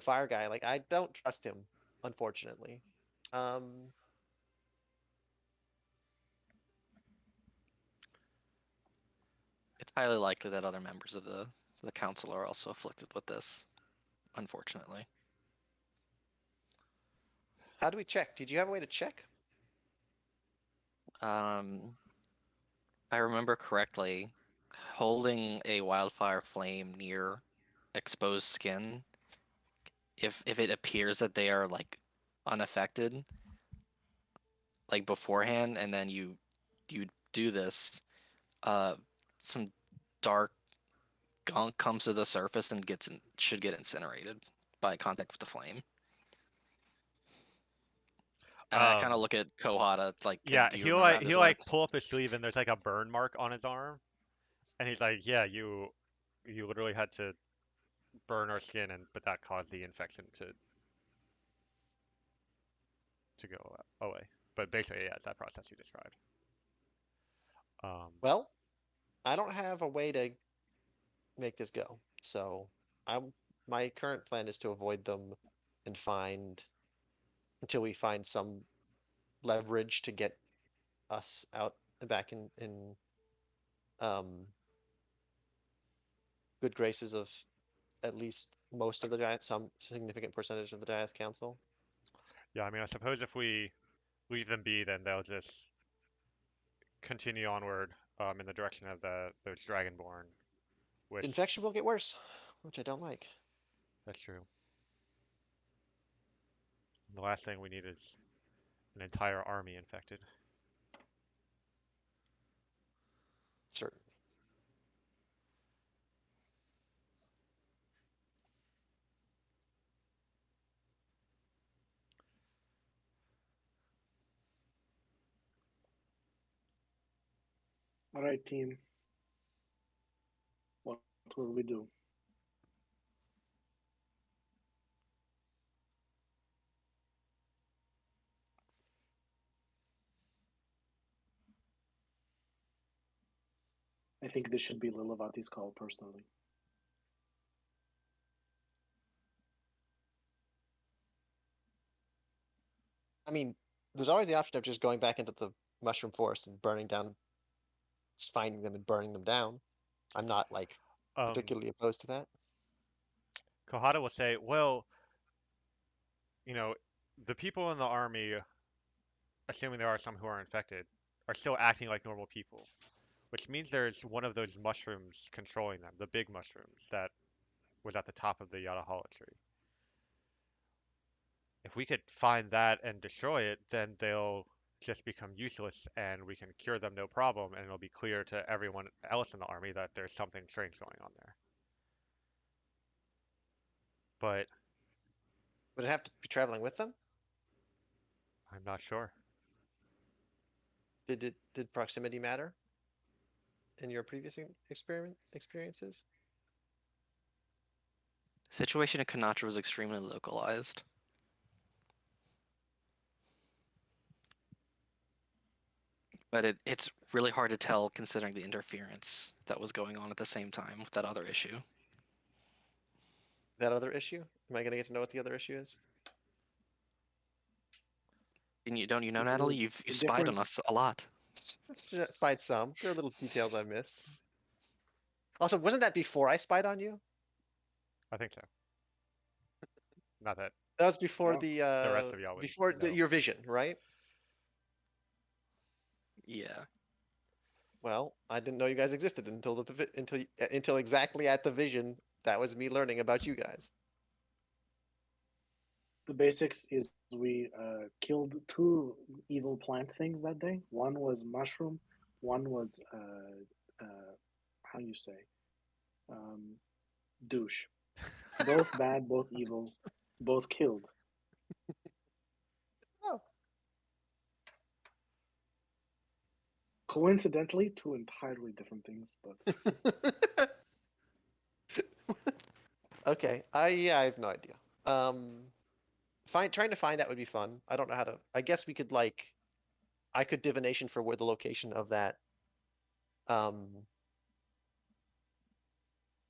fire guy. Like I don't trust him, unfortunately. It's highly likely that other members of the council are also afflicted with this, unfortunately. How do we check? Did you have a way to check? If I remember correctly, holding a wildfire flame near exposed skin, if it appears that they are like unaffected, like beforehand, and then you do this, some dark gunk comes to the surface and should get incinerated by contact with the flame. And I kind of look at Kohata like, Yeah, do you he'll remember how like this he'll like went? pull up his sleeve and there's like a burn mark on his arm, and he's like, "Yeah, you literally had to burn our skin, and but that caused the infection to go away." But basically, yeah, it's that process you described. Well, I don't have a way to make this go. So my current plan is to avoid them and find until we find some leverage to get us out and back in um good graces of at least most of the Giants, some significant percentage of the Giants Council. Yeah, I mean, I suppose if we leave them be, then they'll just continue onward in the direction of those Dragonborn, which Infection will get worse, which I don't like. that's true. The last thing we need is an entire army infected. Certain. All right, team. What will we do? I think this should be Lilavati's call personally. I mean, there's always the option of just going back into the mushroom forest and burning down, just finding them and burning them down. I'm not like particularly opposed to that. Kohada will say, well, you know, the people in the army, assuming there are some who are infected, are still acting like normal people, which means there's one of those mushrooms controlling them, the big mushrooms that was at the top of the Yadahala tree. If we could find that and destroy it, then they'll just become useless and we can cure them no problem, and it'll be clear to everyone else in the army that there's something strange going on there. But Would it have to be traveling with them? I'm not sure. Did proximity matter in your previous experiences? The situation in Kanatra was extremely localized. But it's really hard to tell considering the interference that was going on at the same time with that other issue. That other issue? Am I gonna get to know what the other issue is? And don't you know, It Natalie? was You've a spied on different- us a lot. Spied some. There are little details I missed. Also, wasn't that before I spied on you? I think so. Not that That was before Well, the rest of y'all would before know. your vision, right? Yeah. Well, I didn't know you guys existed until until exactly at the vision. That was me learning about you guys. The basics is we killed two evil plant things that day. One was mushroom. One was how you say douche. Both bad, both evil, both killed. Oh. Coincidentally, two entirely different things, but Okay. I have no idea. Trying to find that would be fun. I don't know how to. I guess we could I could divination for where the location of that.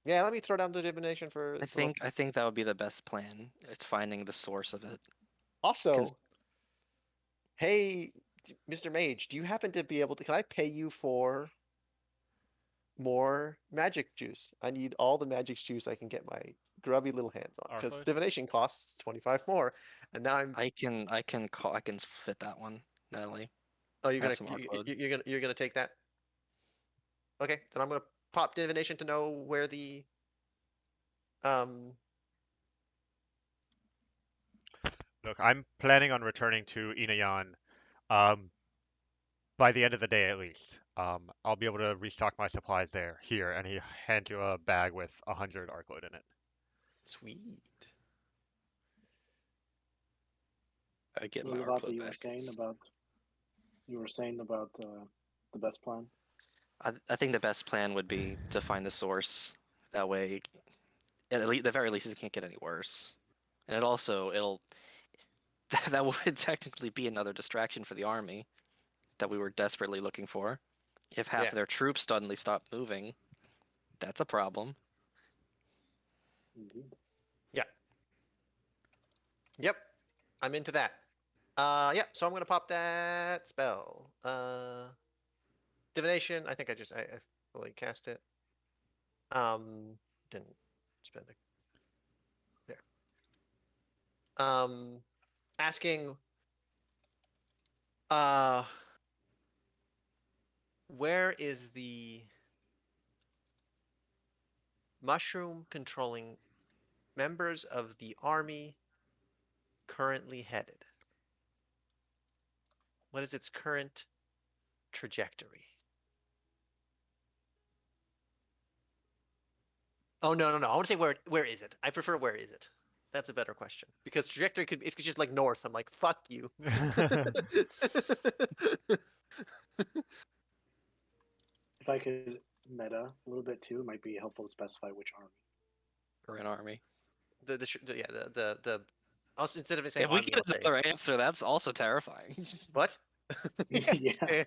Yeah, let me throw down the divination for. I think that would be the best plan. It's finding the source of it. Also, hey, Mr. Mage, do you happen to be able to? Can I pay you for more magic juice? I need all the magic juice I can get my grubby little hands on because Arthur? divination costs 25 more, and now I'm. I can fit that one, Natalie. Oh, you're have gonna some you, arc load. you're gonna take that. Okay, then I'm gonna pop divination to know where the um. Look, I'm planning on returning to Inayan um, by the end of the day at least. I'll be able to restock my supplies there. Here, and he hands you a bag with 100 arc load in it. Sweet. I get my arc Lilavati, load you were back. saying about the best plan. I think the best plan would be to find the source. That way, at the very least, it can't get any worse. And it'll that would technically be another distraction for the army that we were desperately looking for. If half Yeah. of their troops suddenly stop moving, that's a problem. Indeed. Yep. I'm into that. Yep. So I'm gonna pop that spell. Divination. I think I fully cast it. Didn't spend it there. Asking. Uh, where is the mushroom controlling members of the army currently headed? What is its current trajectory? Oh no. I want to say where is it? I prefer where is it? That's a better question because trajectory could it's just like north. I'm like fuck you. If I could meta a little bit too, it might be helpful to specify which army. Or an army. The also instead of it saying If we army, get I'll say another answer, that's also terrifying. what? Yeah.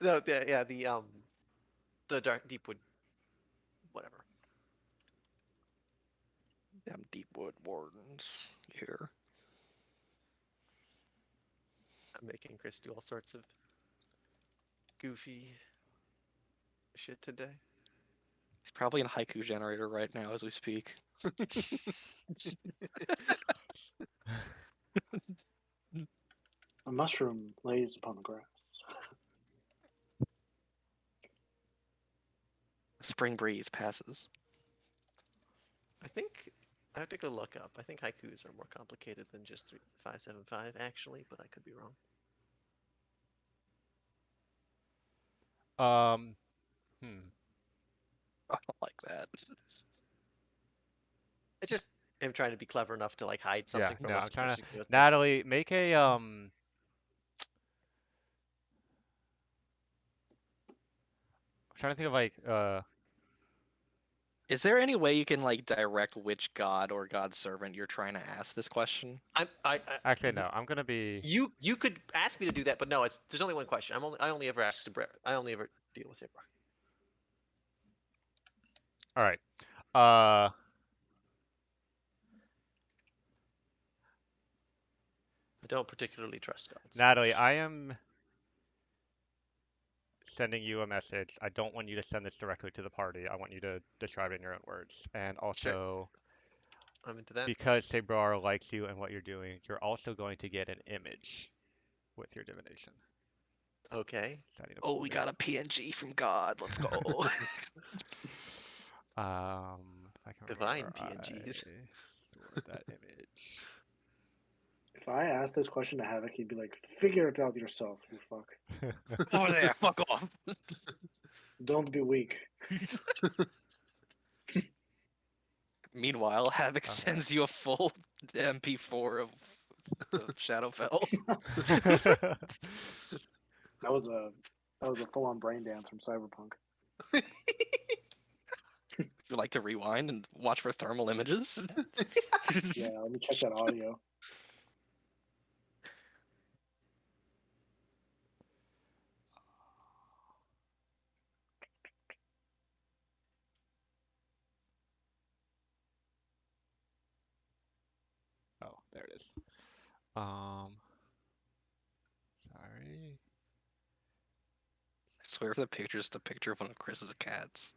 No, the dark deepwood, whatever. Damn Deepwood Wardens here. I'm making Chris do all sorts of goofy shit today. He's probably in haiku generator right now as we speak. A mushroom lays upon the grass. A spring breeze passes. I think I have to go look up. I think haikus are more complicated than just 575 actually, but I could be wrong. I don't like that. I just am trying to be clever enough to like hide something from no, us. I'm trying to. Just Natalie, make a I'm trying to think of like Is there any way you can like direct which god or god servant you're trying to ask this question? actually no, I'm gonna be You could ask me to do that, but no, there's only one question. I only ever ask Sabra. I only ever deal with Sabra. all right. I don't particularly trust gods. Natalie, I am sending you a message. I don't want you to send this directly to the party. I want you to describe it in your own words. And Sure, also, I'm into that. because Sabrar likes you and what you're doing, you're also going to get an image with your divination. Okay. Oh, we got a PNG from God. Let's go. If I can Divine remember, PNGs. I stored that image. If I asked this question to Havoc, he'd be like, "Figure it out yourself, you fuck. Over there, fuck off. Don't be weak." Meanwhile, Havoc Okay. sends you a full MP4 of Shadowfell. That was a full-on brain dance from Cyberpunk. You like to rewind and watch for thermal images? Yeah, let me check that audio. Oh, there it is. Sorry. I swear if the picture's just a picture of one of Chris's cats.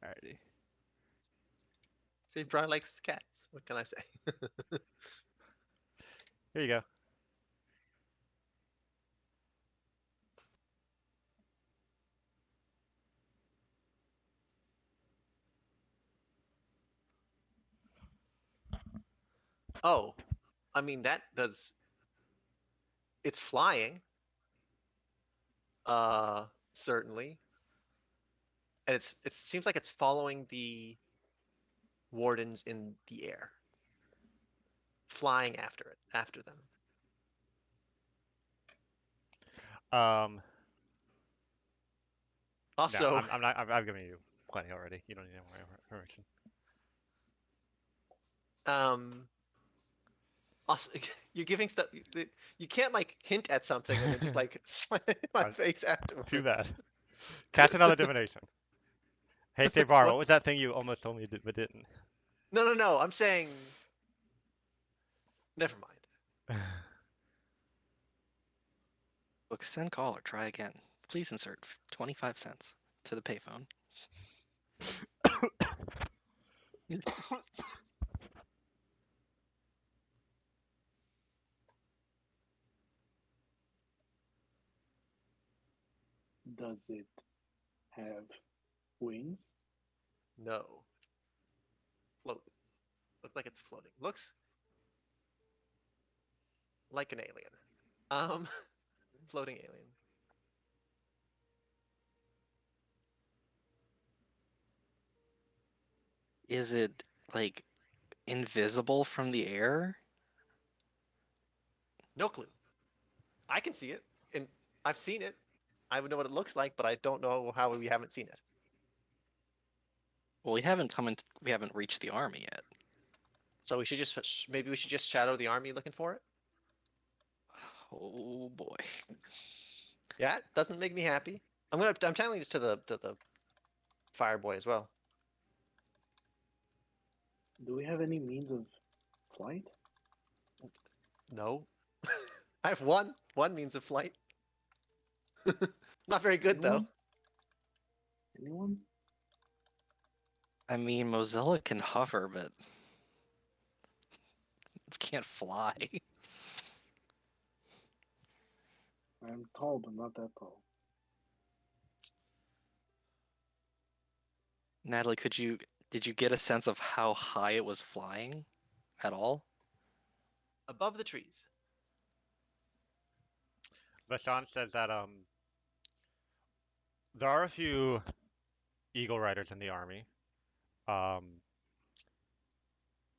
Alrighty. Sabra likes cats. What can I say? Here you go. Oh, I mean that does. It's flying. Certainly. And it seems like it's following the wardens in the air, flying after them. No, Also, I'm not. I've given you plenty already. You don't need any more information. also, you're giving stuff. You can't like hint at something and then just like slam it in my face afterwards. Too bad. Cast another divination. Hey, Sabar, What? what was that thing you almost told me but didn't? No. I'm saying. Never mind. Look, send call or try again. Please insert 25 cents to the payphone. Does it have wings? No. Float. Looks like it's floating. Looks like an alien. Floating alien. Is it like invisible from the air? No clue. I can see it, and I've seen it. I would know what it looks like, but I don't know how we haven't seen it. Well, we haven't reached the army yet. So we should just maybe we should just shadow the army looking for it. Oh boy. Yeah, it doesn't make me happy. I'm telling this to the fire boy as well. Do we have any means of flight? No. I have one means of flight. Not very good though. Anyone? I mean, Mozilla can hover, but it can't fly. I'm tall, but not that tall. Natalie, did you get a sense of how high it was flying at all? Above the trees. Vashan says that there are a few eagle riders in the army. Um,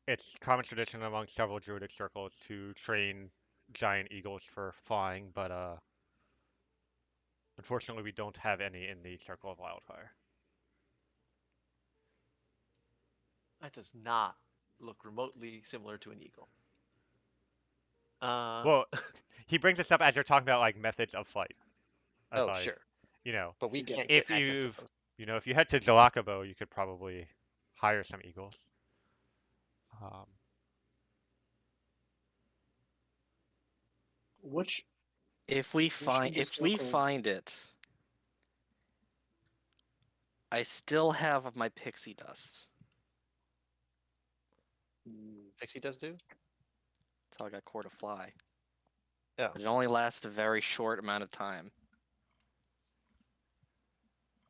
it's common tradition among several druidic circles to train giant eagles for flying, but unfortunately we don't have any in the Circle of Wildfire. That does not look remotely similar to an eagle. Well, he brings this up as you're talking about like methods of flight. As oh like, sure, you know, but we To get- can't if get access to you've, those. if you head to Jalakabo, you could probably hire some eagles. Um, Which If we of find the if we circles? find it, I still have my pixie dust. Pixie does do. That's how I got Core to fly. Yeah. But it only lasts a very short amount of time.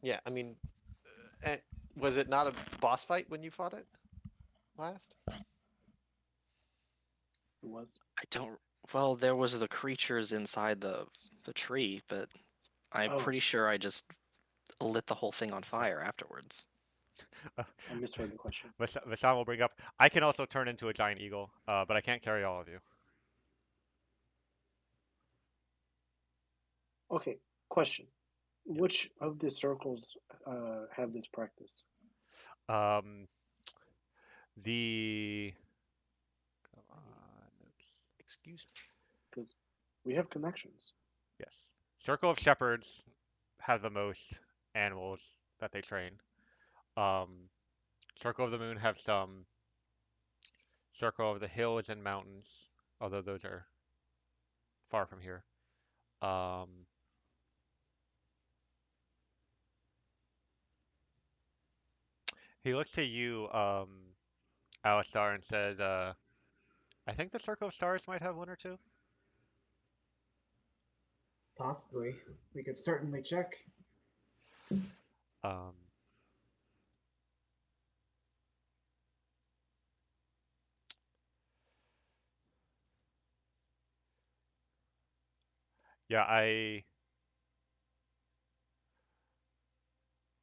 Yeah, I mean, was it not a boss fight when you fought it last? It was. I don't. Well, there was the creatures inside the tree, but I'm Oh. pretty sure I just lit the whole thing on fire afterwards. I misheard the question. Vashan will bring up. I can also turn into a giant eagle, but I can't carry all of you. Okay, question. Which of the circles have this practice? Um, the come on, Excuse me. Because we have connections. yes, Circle of Shepherds have the most animals that they train. Um, Circle of the Moon have some. Circle of the Hills and Mountains, although those are far from here. Um, he looks to you, Alistar, and says, I think the Circle of Stars might have one or two. Possibly. We could certainly check. Um, yeah,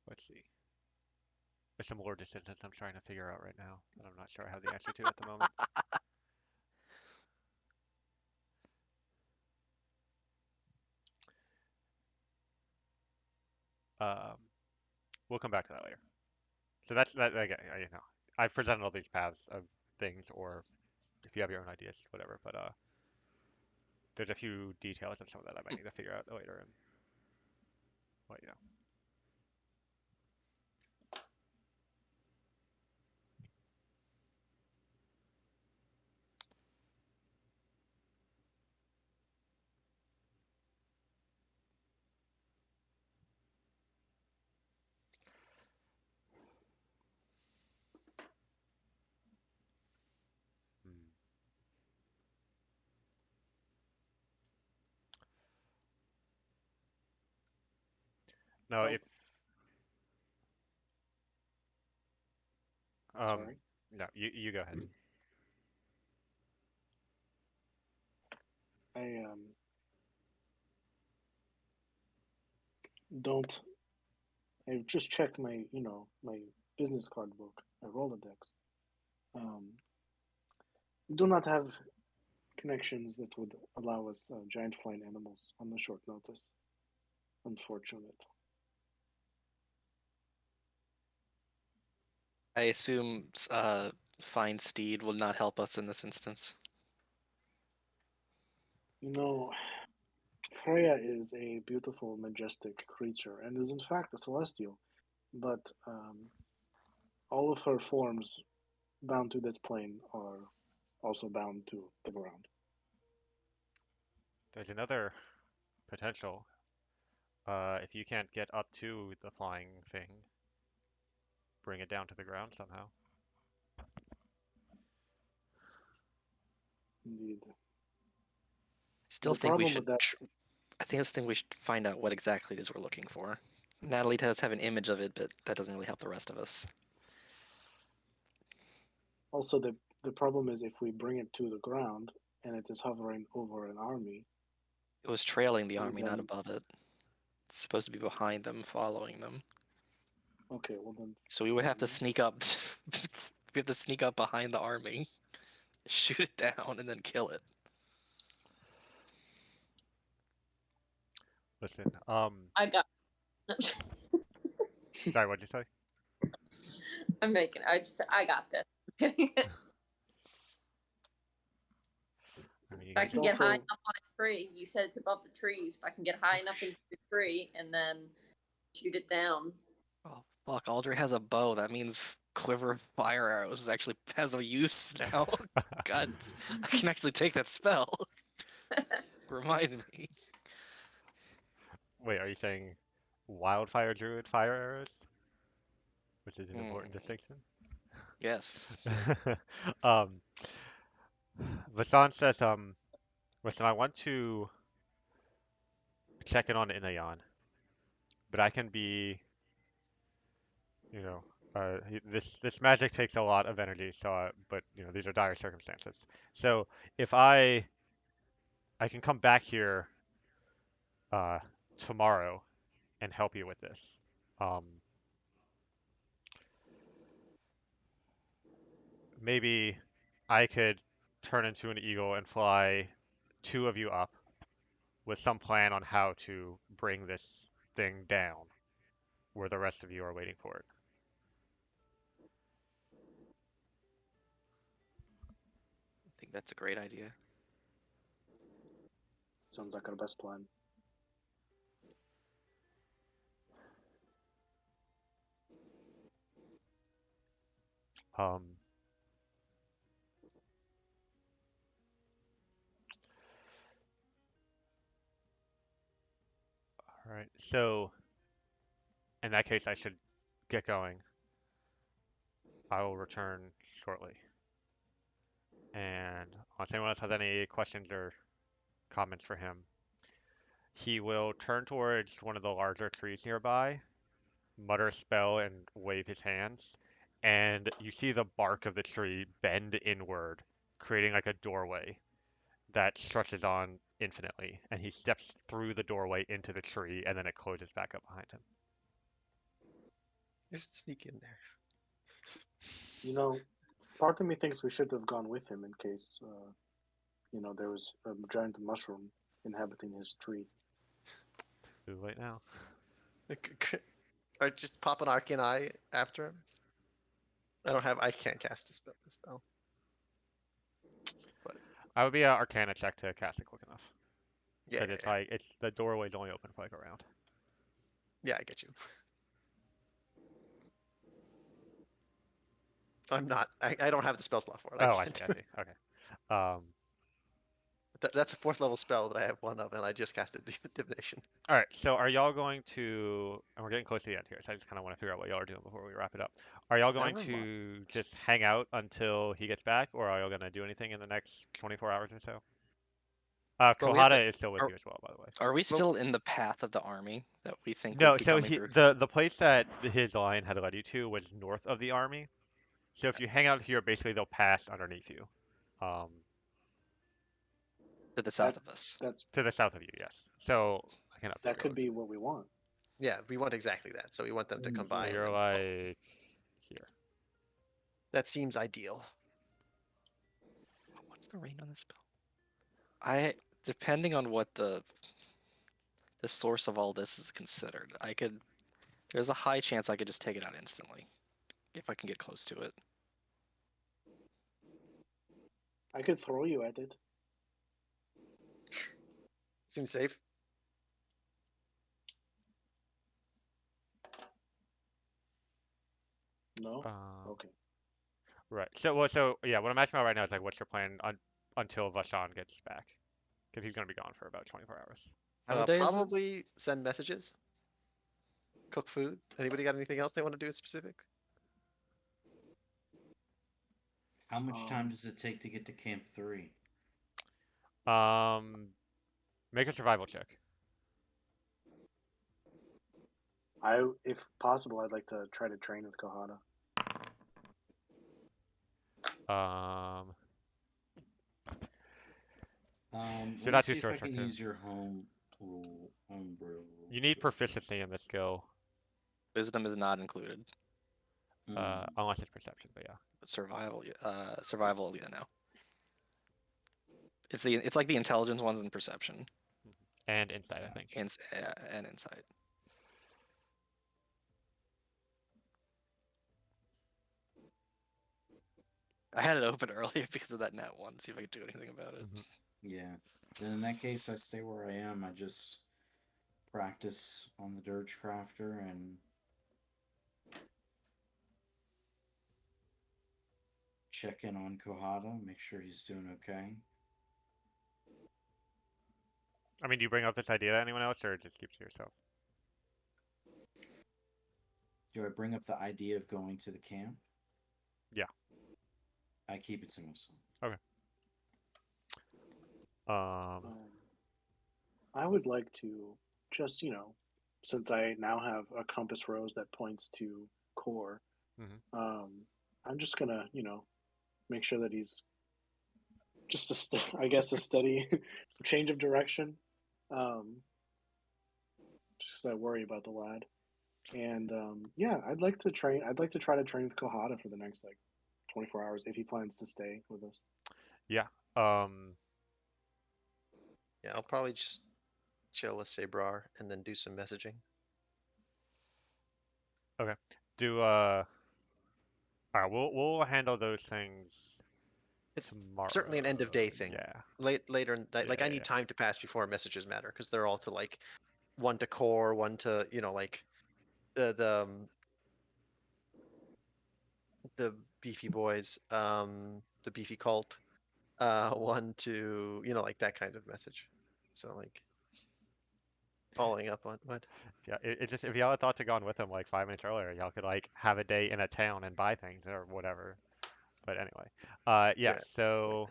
let's see. There's some lore decisions I'm trying to figure out right now, and I'm not sure I have the answer to at the moment. Um, we'll come back to that later. So that's that. Again, I've presented all these paths of things, or if you have your own ideas, whatever. But there's a few details and some of that I might need to figure out later and let you know. No, Oh, if um sorry. no, you go ahead. I don't. I've just checked my, my business card book, my Rolodex. Um, do not have connections that would allow us giant flying animals on a short notice. Unfortunate. I assume Fine Steed will not help us in this instance. You know, Freya is a beautiful, majestic creature and is in fact a celestial, but all of her forms bound to this plane are also bound to the ground. There's another potential. If you can't get up to the flying thing, bring it down to the ground somehow. Indeed. Still The think we problem should. with that, I think we should find out what exactly it is we're looking for. Natalie does have an image of it, but that doesn't really help the rest of us. also the problem is if we bring it to the ground and it is hovering over an army, It was trailing the well army, not then, above it. It's supposed to be behind them, following them. okay, well then, So we would have to mhm. sneak up. We have to sneak up behind the army, shoot it down, and then kill it. Listen, I got. sorry, what'd you say? I'm making. I just said I got this. I mean, you If I guys, It's can get high also enough on a tree, you said it's above the trees. If I can get high enough into the tree and then shoot it down. Oh fuck! Audrey has a bow. That means quiver of fire arrows actually has a use now. God, I can actually take that spell. Remind me. wait, are you saying wildfire druid fire arrows, which is an important Hmm. distinction? Yes. um, Vasan says, listen, I want to check in on Inayan, but I can be, you know, this magic takes a lot of energy, so but these are dire circumstances. So if I can come back here uh tomorrow and help you with this. Um, maybe I could turn into an eagle and fly two of you up with some plan on how to bring this thing down where the rest of you are waiting for it. I think that's a great idea. sounds like our best plan. Um, all right. So in that case, I should get going. I will return shortly. And unless anyone else has any questions or comments for him, he will turn towards one of the larger trees nearby, mutter a spell, and wave his hands. And you see the bark of the tree bend inward, creating like a doorway that stretches on infinitely. And he steps through the doorway into the tree, and then it closes back up behind him. Just sneak in there. You know, part of me thinks we should have gone with him in case, there was a giant mushroom inhabiting his tree. Too late now. Or just pop an arcane eye after him. I can't cast a spell. But I would be an Arcana check to cast it quick enough. yeah, Because yeah, it's yeah. like, the doorway's only open for like a round. Yeah, I get you. I'm not. I don't have the spell slot for it. I Oh, I can't see, I do see. Okay. Um, it. That's a 4th level spell that I have one of, and I just casted divination. all right, so are y'all going to, and we're getting close to the end here, so I just kind of want to figure out what y'all are doing before we wrap it up. Are y'all going Never mind. to just hang out until he gets back, or are y'all going to do anything in the next 24 hours or so? Well, we have Kohada to. is still with Are- you as well, by the way. Are we Well, still in the path of the army that we think No, would be so coming through the place that his line had led you to was north of the army. So if you hang out here, basically they'll pass underneath you. Um, to the That south of us? that's to the south of you, yes. So I can that update could it. be what we want. yeah, we want exactly that. So we want them to come So by and you're then like here. that seems ideal. What's the range on this spell? I depending on what the source of all this is considered, I could. There's a high chance I could just take it out instantly if I can get close to it. I could throw you at it. Seems safe. No. Um, Okay. right. So yeah, what I'm asking about right now is like, what's your plan until Vashan gets back? Because he's gonna be gone for about 24 hours. How many days? Probably send messages. Cook food. Anybody got anything else they want to do in specific? How much time Um, does it take to get to Camp 3? Make a survival check. if possible, I'd like to try to train with Kohada. Um, Let you're me not too see if sure, I can Sarkis. use your homebrew rule You need check. proficiency in this skill, Wisdom is not included. unless it's perception. But yeah. Survival, survival, yeah, no. It's like the intelligence ones and perception And insight, I think. and insight. I had it open earlier because of that net one. See if I could do anything about it. Mhm. Yeah. Then in that case, I stay where I am. I just practice on the Dirge Crafter and check in on Kohada, make sure he's doing okay. I mean, do you bring up this idea to anyone else, or just keep it to yourself? Do I bring up the idea of going to the camp? Yeah. I keep it to myself. Okay. I would like to just, since I now have a compass rose that points to core, I'm just gonna, make sure that he's just I guess a steady change of direction. Just I worry about the lad, and yeah, I'd like to train. I'd like to try to train with Kohada for the next 24 hours if he plans to stay with us. Yeah. Yeah, I'll probably just chill with Sabrar and then do some messaging. Okay. Do all right, we'll handle those things It's tomorrow. certainly an end of day thing. Yeah. Later, like I need time to pass before messages matter because they're all to like one to core, one to like the beefy boys, the beefy cult, one to like that kind of message. So like following up on what? Yeah, it's just if y'all had thought to gone with him like 5 minutes earlier, y'all could like have a day in a town and buy things or whatever. But anyway, yeah. Yeah. So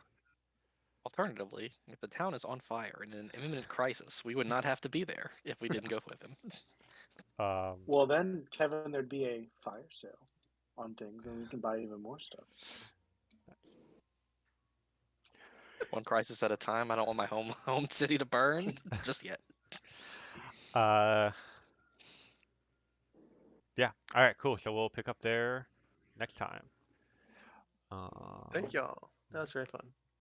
Alternatively, if the town is on fire and in an imminent crisis, we would not have to be there if we didn't go with him. Well, then, Kevin, there'd be a fire sale on things, and we can buy even more stuff. One crisis at a time. I don't want my home city to burn just yet. yeah. All right, cool. So we'll pick up there next time. Thank y'all. That was very fun.